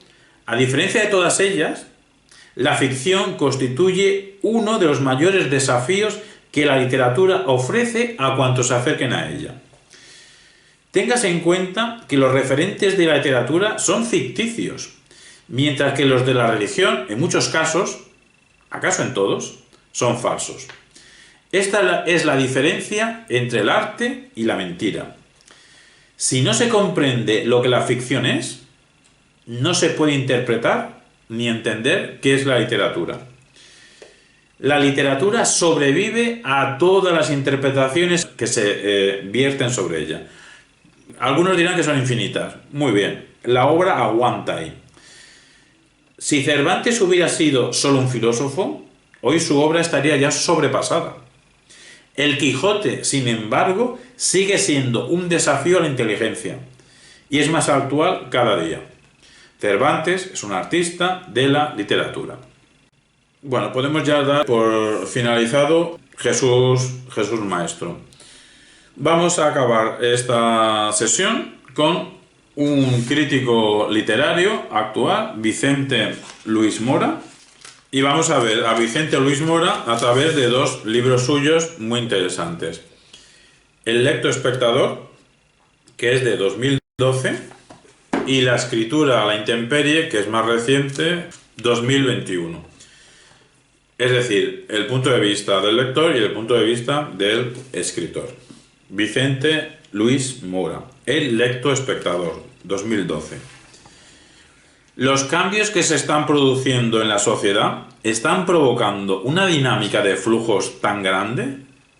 a diferencia de todas ellas, la ficción constituye uno de los mayores desafíos que la literatura ofrece a cuantos se acerquen a ella. Téngase en cuenta que los referentes de la literatura son ficticios, mientras que los de la religión, en muchos casos, acaso en todos, son falsos. Esta es la diferencia entre el arte y la mentira. Si no se comprende lo que la ficción es, no se puede interpretar ni entender qué es la literatura. La literatura sobrevive a todas las interpretaciones que se vierten sobre ella. Algunos dirán que son infinitas. Muy bien, la obra aguanta ahí. Si Cervantes hubiera sido solo un filósofo, hoy su obra estaría ya sobrepasada. El Quijote, sin embargo, sigue siendo un desafío a la inteligencia y es más actual cada día. Cervantes es un artista de la literatura. Bueno, podemos ya dar por finalizado Jesús Maestro. Vamos a acabar esta sesión con un crítico literario actual, Vicente Luis Mora, y vamos a ver a Vicente Luis Mora a través de dos libros suyos muy interesantes. El lecto espectador, que es de 2012, y La escritura a la intemperie, que es más reciente, 2021. Es decir, el punto de vista del lector y el punto de vista del escritor. Vicente Luis Mora, El lecto espectador, 2012. Los cambios que se están produciendo en la sociedad están provocando una dinámica de flujos tan grande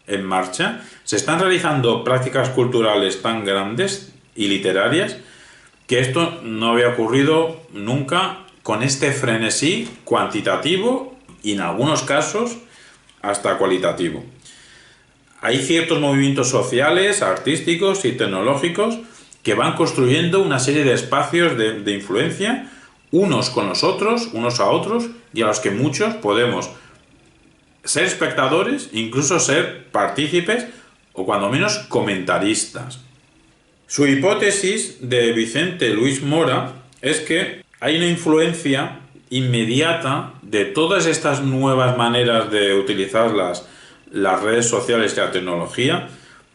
en marcha, se están realizando prácticas culturales tan grandes y literarias que esto no había ocurrido nunca con este frenesí cuantitativo y en algunos casos hasta cualitativo. Hay ciertos movimientos sociales, artísticos y tecnológicos que van construyendo una serie de espacios de influencia, unos con los otros, unos a otros, y a los que muchos podemos ser espectadores, incluso ser partícipes o cuando menos comentaristas. Su hipótesis de Vicente Luis Mora es que hay una influencia inmediata de todas estas nuevas maneras de utilizar las redes sociales y la tecnología,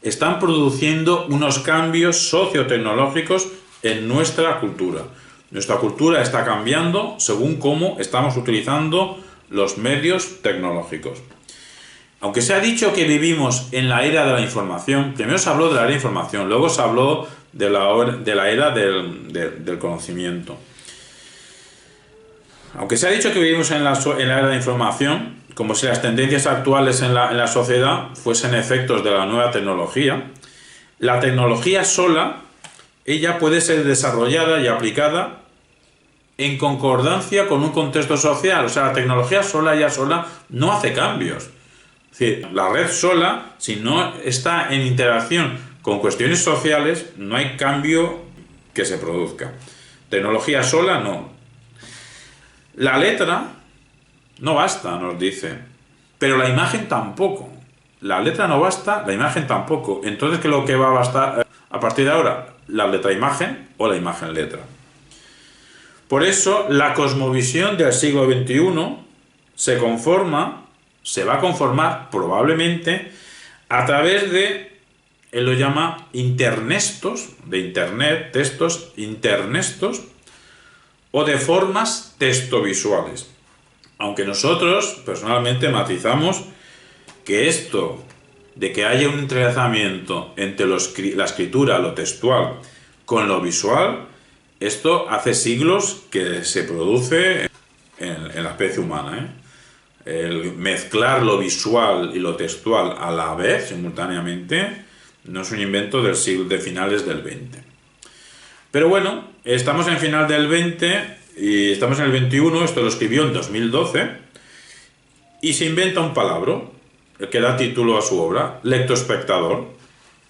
están produciendo unos cambios sociotecnológicos en nuestra cultura. Nuestra cultura está cambiando según cómo estamos utilizando los medios tecnológicos. Aunque se ha dicho que vivimos en la era de la información, primero se habló de la era de información, luego se habló de la era del conocimiento. Aunque se ha dicho que vivimos en la era de la información, como si las tendencias actuales en la sociedad fuesen efectos de la nueva tecnología, la tecnología sola, ella puede ser desarrollada y aplicada en concordancia con un contexto social. O sea, la tecnología sola no hace cambios. Es decir, la red sola, si no está en interacción con cuestiones sociales, no hay cambio que se produzca. Tecnología sola, no. La letra no basta, nos dice, pero la imagen tampoco. La letra no basta, la imagen tampoco. Entonces, ¿qué es lo que va a bastar a partir de ahora? La letra-imagen o la imagen-letra. Por eso, la cosmovisión del siglo XXI se va a conformar probablemente a través de, él lo llama internestos, de internet, textos, internestos, o de formas textovisuales. Aunque nosotros, personalmente, matizamos que esto de que haya un entrelazamiento entre la escritura, lo textual, con lo visual, esto hace siglos que se produce en la especie humana, El mezclar lo visual y lo textual a la vez, simultáneamente, no es un invento de finales del 20. Pero bueno, estamos en final del 20 y estamos en el 21, esto lo escribió en 2012, y se inventa un palabra que da título a su obra, lectoespectador,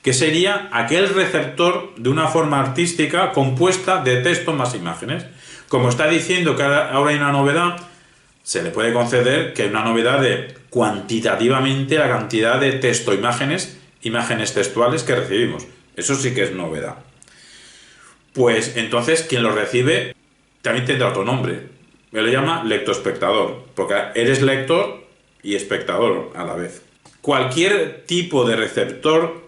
que sería aquel receptor de una forma artística compuesta de texto más imágenes. Como está diciendo que ahora hay una novedad, se le puede conceder que hay una novedad de cuantitativamente la cantidad de texto-imágenes, imágenes textuales que recibimos. Eso sí que es novedad. Pues entonces quien lo recibe también tendrá otro nombre. Me lo llama lectoespectador, porque eres lector y espectador a la vez. Cualquier tipo de receptor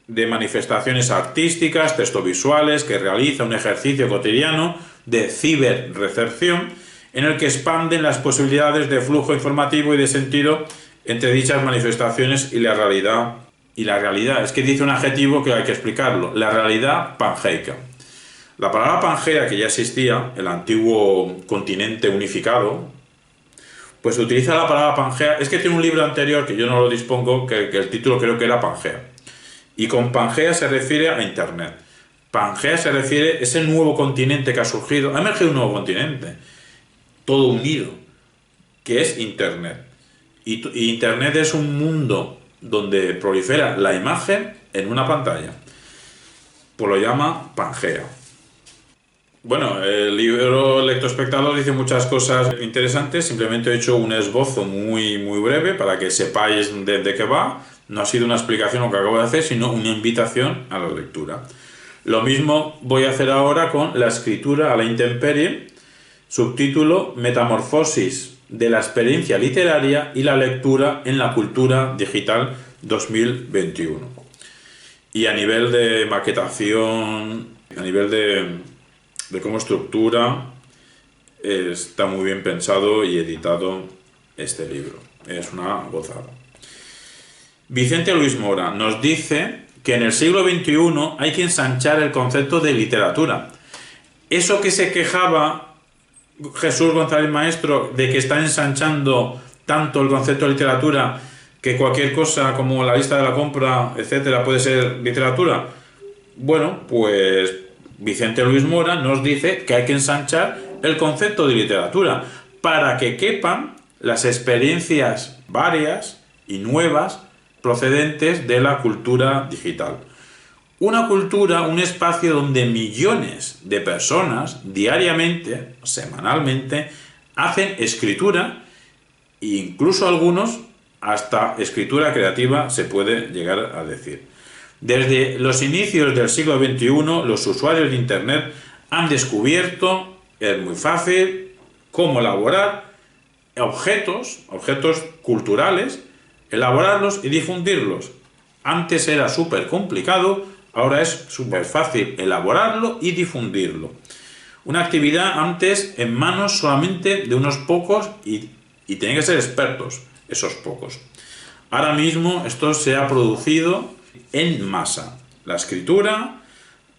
de manifestaciones artísticas, textovisuales, que realiza un ejercicio cotidiano de ciberrecepción en el que expanden las posibilidades de flujo informativo y de sentido entre dichas manifestaciones y la realidad. Y la realidad, es que dice un adjetivo que hay que explicarlo, la realidad pangeica. La palabra Pangea, que ya existía, el antiguo continente unificado, pues se utiliza la palabra Pangea. Es que tiene un libro anterior, que yo no lo dispongo, que el título creo que era Pangea. Y con Pangea se refiere a Internet. Pangea se refiere a ese nuevo continente que ha surgido. Ha emergido un nuevo continente, todo unido, que es Internet. Y Internet es un mundo donde prolifera la imagen en una pantalla. Pues lo llama Pangea. Bueno, el libro Lectoespectador dice muchas cosas interesantes, simplemente he hecho un esbozo muy breve para que sepáis de qué va. No ha sido una explicación lo que acabo de hacer, sino una invitación a la lectura. Lo mismo voy a hacer ahora con la escritura a la intemperie, subtítulo Metamorfosis de la experiencia literaria y la lectura en la cultura digital 2021. Y a nivel de maquetación, a nivel de cómo estructura, está muy bien pensado y editado este libro. Es una gozada. Vicente Luis Mora nos dice que en el siglo XXI hay que ensanchar el concepto de literatura. Eso que se quejaba Jesús González Maestro de que está ensanchando tanto el concepto de literatura que cualquier cosa como la lista de la compra, etcétera, puede ser literatura. Bueno, pues Vicente Luis Mora nos dice que hay que ensanchar el concepto de literatura para que quepan las experiencias varias y nuevas procedentes de la cultura digital. Una cultura, un espacio donde millones de personas diariamente, semanalmente, hacen escritura e incluso algunos hasta escritura creativa se puede llegar a decir. Desde los inicios del siglo XXI, los usuarios de Internet han descubierto, es muy fácil, cómo elaborar objetos culturales, elaborarlos y difundirlos. Antes era súper complicado, ahora es súper fácil elaborarlo y difundirlo. Una actividad antes en manos solamente de unos pocos y tenían que ser expertos, esos pocos. Ahora mismo esto se ha producido en masa. La escritura,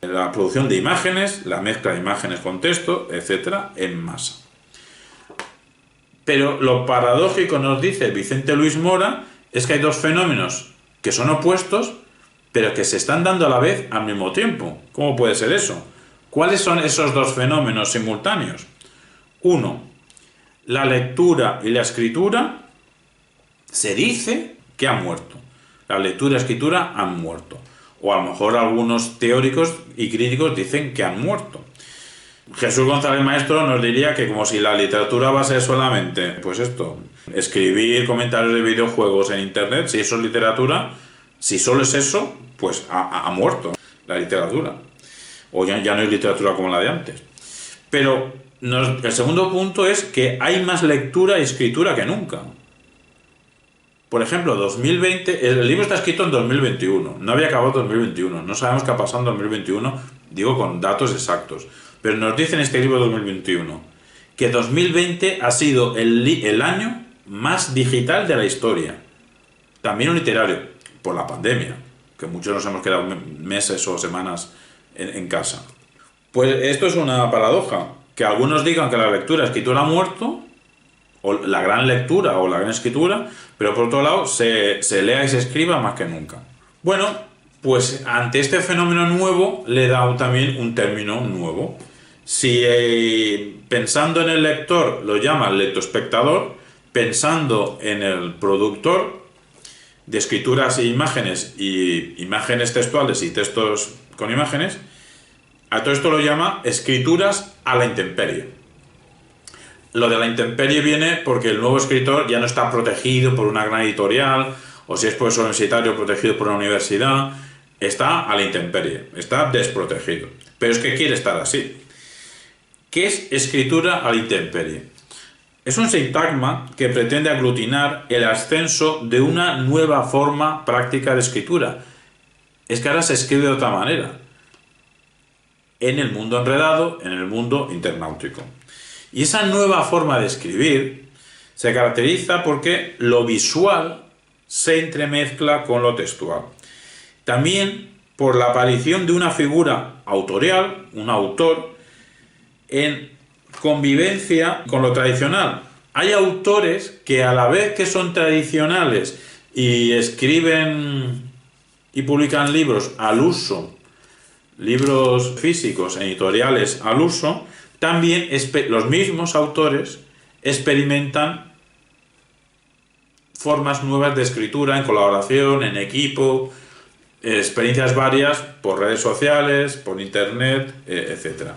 la producción de imágenes, la mezcla de imágenes con texto, etcétera, en masa. Pero lo paradójico, nos dice Vicente Luis Mora, es que hay dos fenómenos que son opuestos, pero que se están dando a la vez al mismo tiempo. ¿Cómo puede ser eso? ¿Cuáles son esos dos fenómenos simultáneos? Uno, la lectura y la escritura se dice que han muerto. La lectura y la escritura han muerto. O a lo mejor algunos teóricos y críticos dicen que han muerto. Jesús González Maestro nos diría que como si la literatura va a ser solamente, pues esto, escribir comentarios de videojuegos en internet, si eso es literatura, si solo es eso, pues ha muerto la literatura. O ya no hay literatura como la de antes. Pero el segundo punto es que hay más lectura y escritura que nunca. Por ejemplo, 2020, el libro está escrito en 2021, no había acabado 2021, no sabemos qué ha pasado en 2021, digo con datos exactos. Pero nos dice en este libro 2021 que 2020 ha sido el año más digital de la historia. También un literario, por la pandemia, que muchos nos hemos quedado meses o semanas en casa. Pues esto es una paradoja, que algunos digan que la lectura y la escritura ha muerto, o la gran lectura o la gran escritura, pero por otro lado se lea y se escriba más que nunca. Bueno, pues ante este fenómeno nuevo le he dado también un término nuevo. Si pensando en el lector lo llama lectoespectador, pensando en el productor de escrituras e imágenes y imágenes textuales y textos con imágenes, a todo esto lo llama escrituras a la intemperie. Lo de la intemperie viene porque el nuevo escritor ya no está protegido por una gran editorial, o si es profesor universitario protegido por una universidad, está a la intemperie, está desprotegido. Pero es que quiere estar así. ¿Qué es escritura a la intemperie? Es un sintagma que pretende aglutinar el ascenso de una nueva forma práctica de escritura. Es que ahora se escribe de otra manera, en el mundo enredado, en el mundo internautico. Y esa nueva forma de escribir se caracteriza porque lo visual se entremezcla con lo textual. También por la aparición de una figura autorial, un autor, en convivencia con lo tradicional. Hay autores que a la vez que son tradicionales y escriben y publican libros al uso, libros físicos, editoriales al uso, también los mismos autores experimentan formas nuevas de escritura en colaboración, en equipo, experiencias varias por redes sociales, por internet, etc.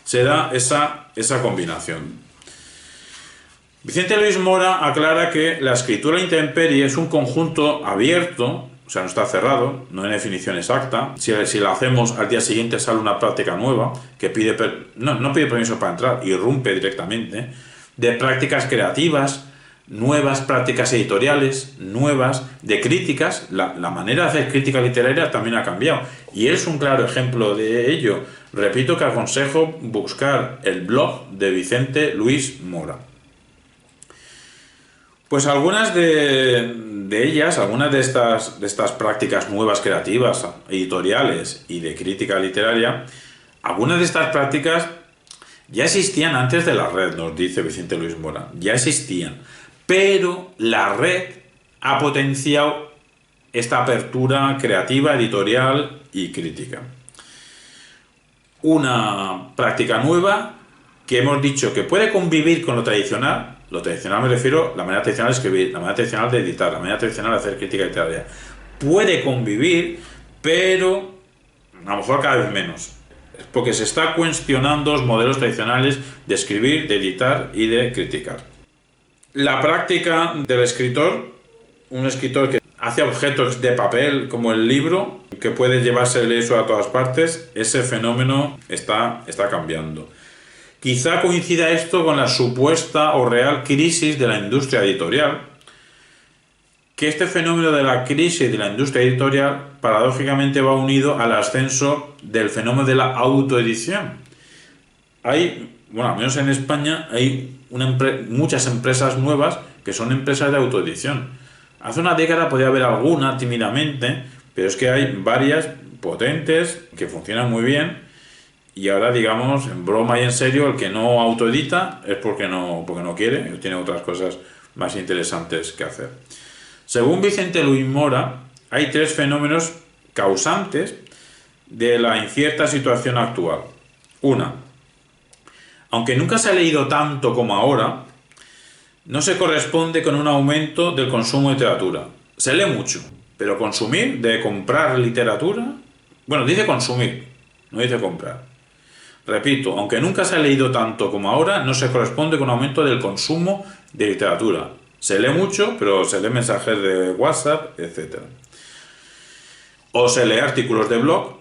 Se da esa combinación. Vicente Luis Mora aclara que la escritura intemperie es un conjunto abierto, o sea, no está cerrado, no hay definición exacta. Si la hacemos al día siguiente sale una práctica nueva que no pide permiso para entrar, irrumpe directamente, de prácticas creativas, nuevas prácticas editoriales, nuevas, de críticas. La manera de hacer crítica literaria también ha cambiado. Y es un claro ejemplo de ello. Repito que aconsejo buscar el blog de Vicente Luis Mora. Pues algunas de ellas, algunas de estas prácticas nuevas creativas, editoriales y de crítica literaria, algunas de estas prácticas ya existían antes de la red, nos dice Vicente Luis Mora, ya existían, pero la red ha potenciado esta apertura creativa, editorial y crítica. Una práctica nueva que hemos dicho que puede convivir con lo tradicional me refiero a la manera tradicional de escribir, la manera tradicional de editar, la manera tradicional de hacer crítica literaria. Puede convivir, pero a lo mejor cada vez menos, porque se está cuestionando los modelos tradicionales de escribir, de editar y de criticar. La práctica del escritor, un escritor que hace objetos de papel como el libro, que puede llevarse eso a todas partes, ese fenómeno está cambiando. Quizá coincida esto con la supuesta o real crisis de la industria editorial, que este fenómeno de la crisis de la industria editorial paradójicamente va unido al ascenso del fenómeno de la autoedición. Hay, bueno, al menos en España, hay muchas empresas nuevas que son empresas de autoedición. Hace una década podía haber alguna tímidamente, pero es que hay varias potentes que funcionan muy bien, y ahora, digamos, en broma y en serio, el que no autoedita es porque no quiere, tiene otras cosas más interesantes que hacer. Según Vicente Luis Mora, hay 3 fenómenos causantes de la incierta situación actual. Una, aunque nunca se ha leído tanto como ahora, no se corresponde con un aumento del consumo de literatura. Se lee mucho, pero consumir, de comprar literatura, bueno, dice consumir, no dice comprar. Repito, aunque nunca se ha leído tanto como ahora, no se corresponde con un aumento del consumo de literatura. Se lee mucho, pero se lee mensajes de WhatsApp, etc. O se lee artículos de blog,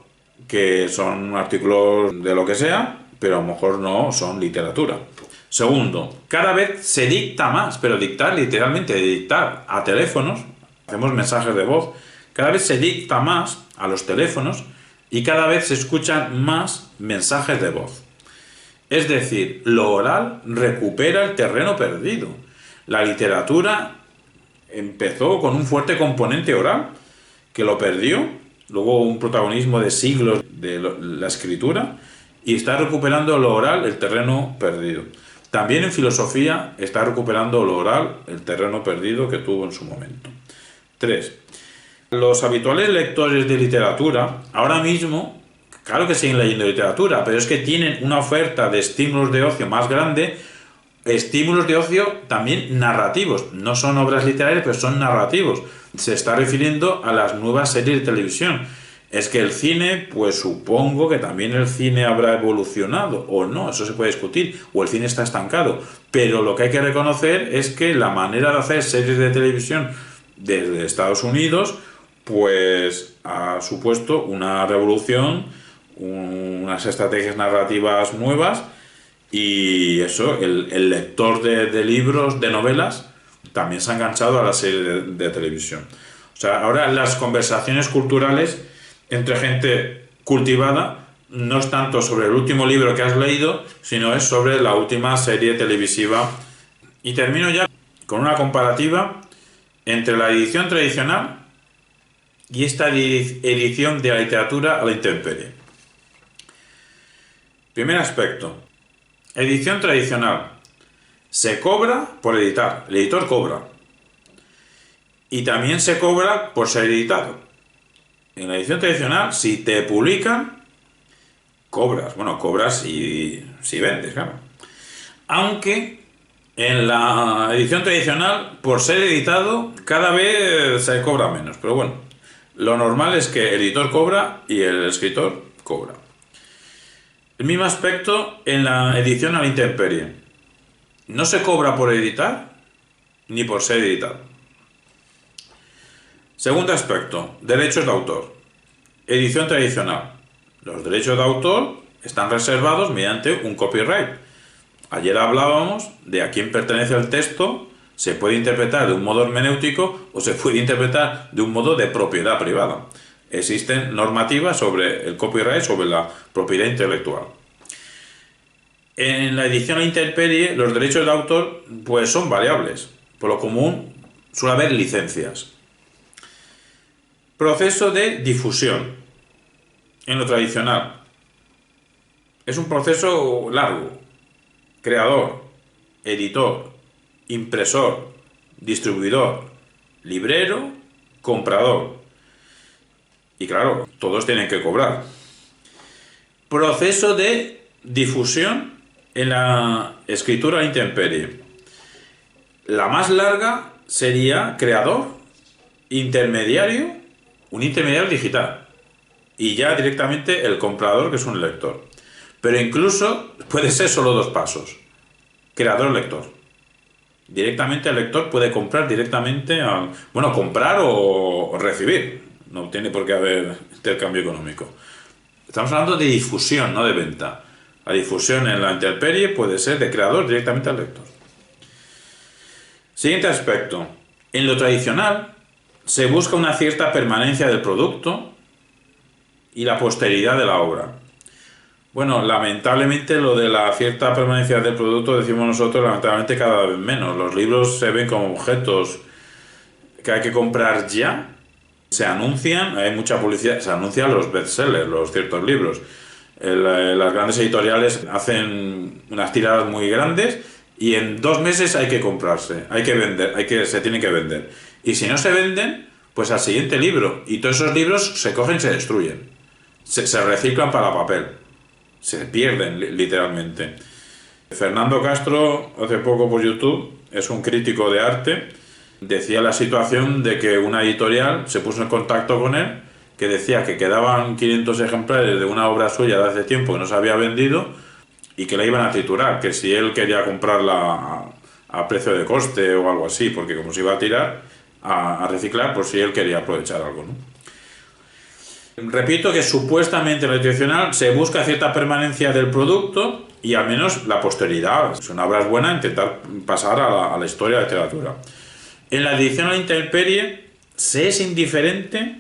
que son artículos de lo que sea, pero a lo mejor no son literatura. Segundo, cada vez se dicta más, pero dictar literalmente, dictar a teléfonos, hacemos mensajes de voz, cada vez se dicta más a los teléfonos y cada vez se escuchan más mensajes de voz. Es decir, lo oral recupera el terreno perdido. La literatura empezó con un fuerte componente oral que lo perdió, luego un protagonismo de siglos de la escritura, y está recuperando lo oral el terreno perdido. También en filosofía está recuperando lo oral el terreno perdido que tuvo en su momento. 3. Los habituales lectores de literatura ahora mismo, claro que siguen leyendo literatura, pero es que tienen una oferta de estímulos de ocio más grande, estímulos de ocio también narrativos, no son obras literarias, pero son narrativos. Se está refiriendo a las nuevas series de televisión. Es que el cine, pues supongo que también el cine habrá evolucionado, o no, eso se puede discutir, o el cine está estancado, pero lo que hay que reconocer es que la manera de hacer series de televisión desde Estados Unidos, pues ha supuesto una revolución, unas estrategias narrativas nuevas, y eso, el lector de libros, de novelas, también se ha enganchado a la serie de televisión. O sea, ahora las conversaciones culturales entre gente cultivada no es tanto sobre el último libro que has leído, sino es sobre la última serie televisiva. Y termino ya con una comparativa entre la edición tradicional y esta edición de la literatura a la intemperie. Primer aspecto. Edición tradicional. Se cobra por editar. El editor cobra. Y también se cobra por ser editado. En la edición tradicional, si te publican, cobras. Bueno, cobras si vendes, claro. Aunque en la edición tradicional, por ser editado, cada vez se cobra menos. Pero bueno, lo normal es que el editor cobra y el escritor cobra. El mismo aspecto en la edición a la intemperie. No se cobra por editar ni por ser editado. Segundo aspecto, derechos de autor. Edición tradicional. Los derechos de autor están reservados mediante un copyright. Ayer hablábamos de a quién pertenece el texto, se puede interpretar de un modo hermenéutico o se puede interpretar de un modo de propiedad privada. Existen normativas sobre el copyright, sobre la propiedad intelectual. En la edición a intemperie, los derechos de autor pues son variables. Por lo común suele haber licencias. Proceso de difusión. En lo tradicional. Es un proceso largo. Creador, editor, impresor, distribuidor, librero, comprador. Y claro, todos tienen que cobrar. Proceso de difusión en la escritura a intemperie. La más larga sería creador, intermediario, un intermediario digital y ya directamente el comprador, que es un lector. Pero incluso puede ser solo 2 pasos. Creador-lector. Directamente el lector puede comprar directamente, comprar o recibir. No tiene por qué haber intercambio económico. Estamos hablando de difusión, no de venta. La difusión en la intemperie puede ser de creador directamente al lector. Siguiente aspecto. En lo tradicional se busca una cierta permanencia del producto y la posteridad de la obra. Bueno, lamentablemente lo de la cierta permanencia del producto, decimos nosotros, lamentablemente cada vez menos. Los libros se ven como objetos que hay que comprar ya. Se anuncian, hay mucha publicidad, se anuncian los bestsellers, los ciertos libros. Las grandes editoriales hacen unas tiradas muy grandes y en 2 meses hay que comprarse, hay que vender, se tienen que vender. Y si no se venden, pues al siguiente libro. Y todos esos libros se cogen y se destruyen. Se reciclan para papel. Se pierden literalmente. Fernando Castro, hace poco por YouTube, es un crítico de arte, decía la situación de que una editorial se puso en contacto con él, que decía que quedaban 500 ejemplares de una obra suya de hace tiempo que no se había vendido y que la iban a triturar, que si él quería comprarla a precio de coste o algo así, porque como se iba a tirar, a reciclar, por si él quería aprovechar algo, ¿no? Repito que supuestamente en lo tradicional se busca cierta permanencia del producto y al menos la posteridad. Si una obra es buena, intentar pasar a la historia de la literatura. En la edición a la intemperie se es indiferente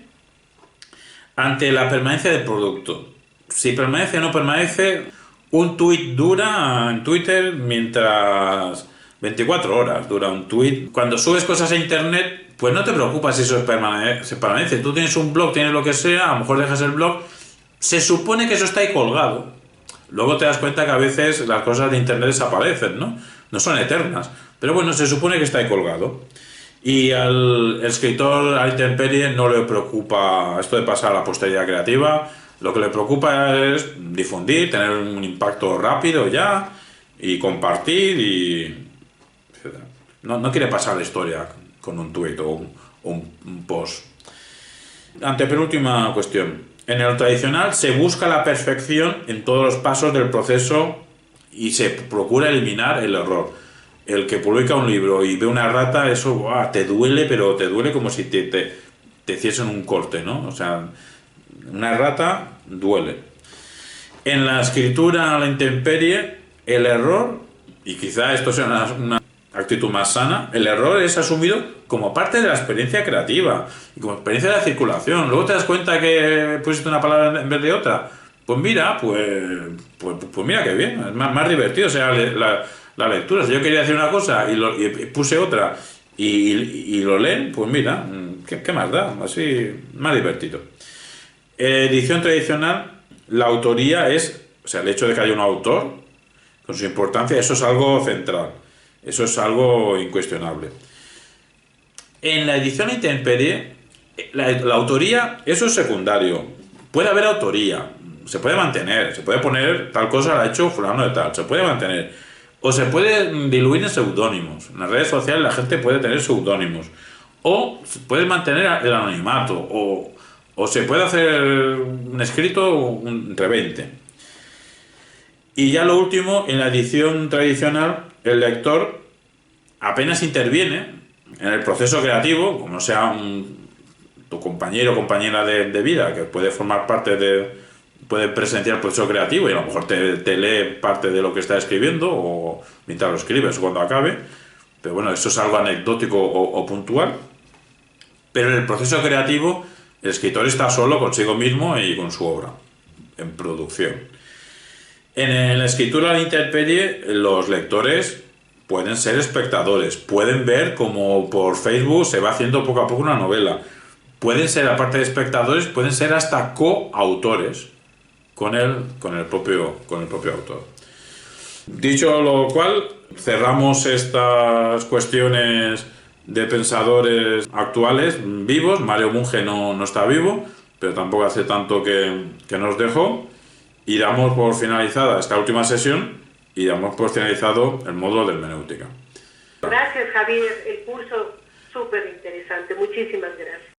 ante la permanencia del producto. Si permanece o no permanece, un tuit dura en Twitter mientras 24 horas dura un tuit. Cuando subes cosas a internet, pues no te preocupas si eso permanece. Tú tienes un blog, tienes lo que sea, a lo mejor dejas el blog, se supone que eso está ahí colgado. Luego te das cuenta que a veces las cosas de internet desaparecen, ¿no? No son eternas. Pero bueno, se supone que está ahí colgado. Y al escritor a la intemperie no le preocupa esto de pasar a la posteridad creativa. Lo que le preocupa es difundir, tener un impacto rápido ya, y compartir, y no quiere pasar la historia con un tuit o un post. Antepenúltima cuestión. En el tradicional se busca la perfección en todos los pasos del proceso y se procura eliminar el error. El que publica un libro y ve una rata, eso te duele, pero te duele como si te hiciesen un corte, ¿no? O sea, una rata duele. En la escritura a la intemperie, el error, y quizá esto sea una actitud más sana, el error es asumido como parte de la experiencia creativa y como experiencia de la circulación. Luego te das cuenta que pusiste una palabra en vez de otra. Pues mira, pues mira qué bien, es más divertido, o sea, la lectura. Si yo quería decir una cosa y puse otra y lo leen, pues mira, ¿qué más da? Así, más divertido. Edición tradicional, la autoría es, o sea, el hecho de que haya un autor, con su importancia, eso es algo central, eso es algo incuestionable. En la edición intemperie, la autoría, eso es secundario. Puede haber autoría, se puede mantener, se puede poner tal cosa la ha hecho fulano de tal, se puede mantener. O se puede diluir en seudónimos. En las redes sociales la gente puede tener seudónimos. O se puede mantener el anonimato. O se puede hacer un escrito entre 20. Y ya lo último, en la edición tradicional, el lector apenas interviene en el proceso creativo, como sea tu compañero o compañera de vida, que puede formar parte puede presenciar el proceso creativo y a lo mejor te lee parte de lo que está escribiendo o mientras lo escribes o cuando acabe, pero bueno, eso es algo anecdótico o puntual. Pero en el proceso creativo el escritor está solo consigo mismo y con su obra en producción. En la escritura de intemperie los lectores pueden ser espectadores, pueden ver como por Facebook se va haciendo poco a poco una novela, pueden ser, aparte de espectadores, pueden ser hasta coautores con el propio autor. Dicho lo cual, cerramos estas cuestiones de pensadores actuales vivos. Mario Bunge no está vivo, pero tampoco hace tanto que nos dejó, y damos por finalizada esta última sesión y damos por finalizado el módulo de hermenéutica. Gracias, Javier, el curso súper interesante, muchísimas gracias.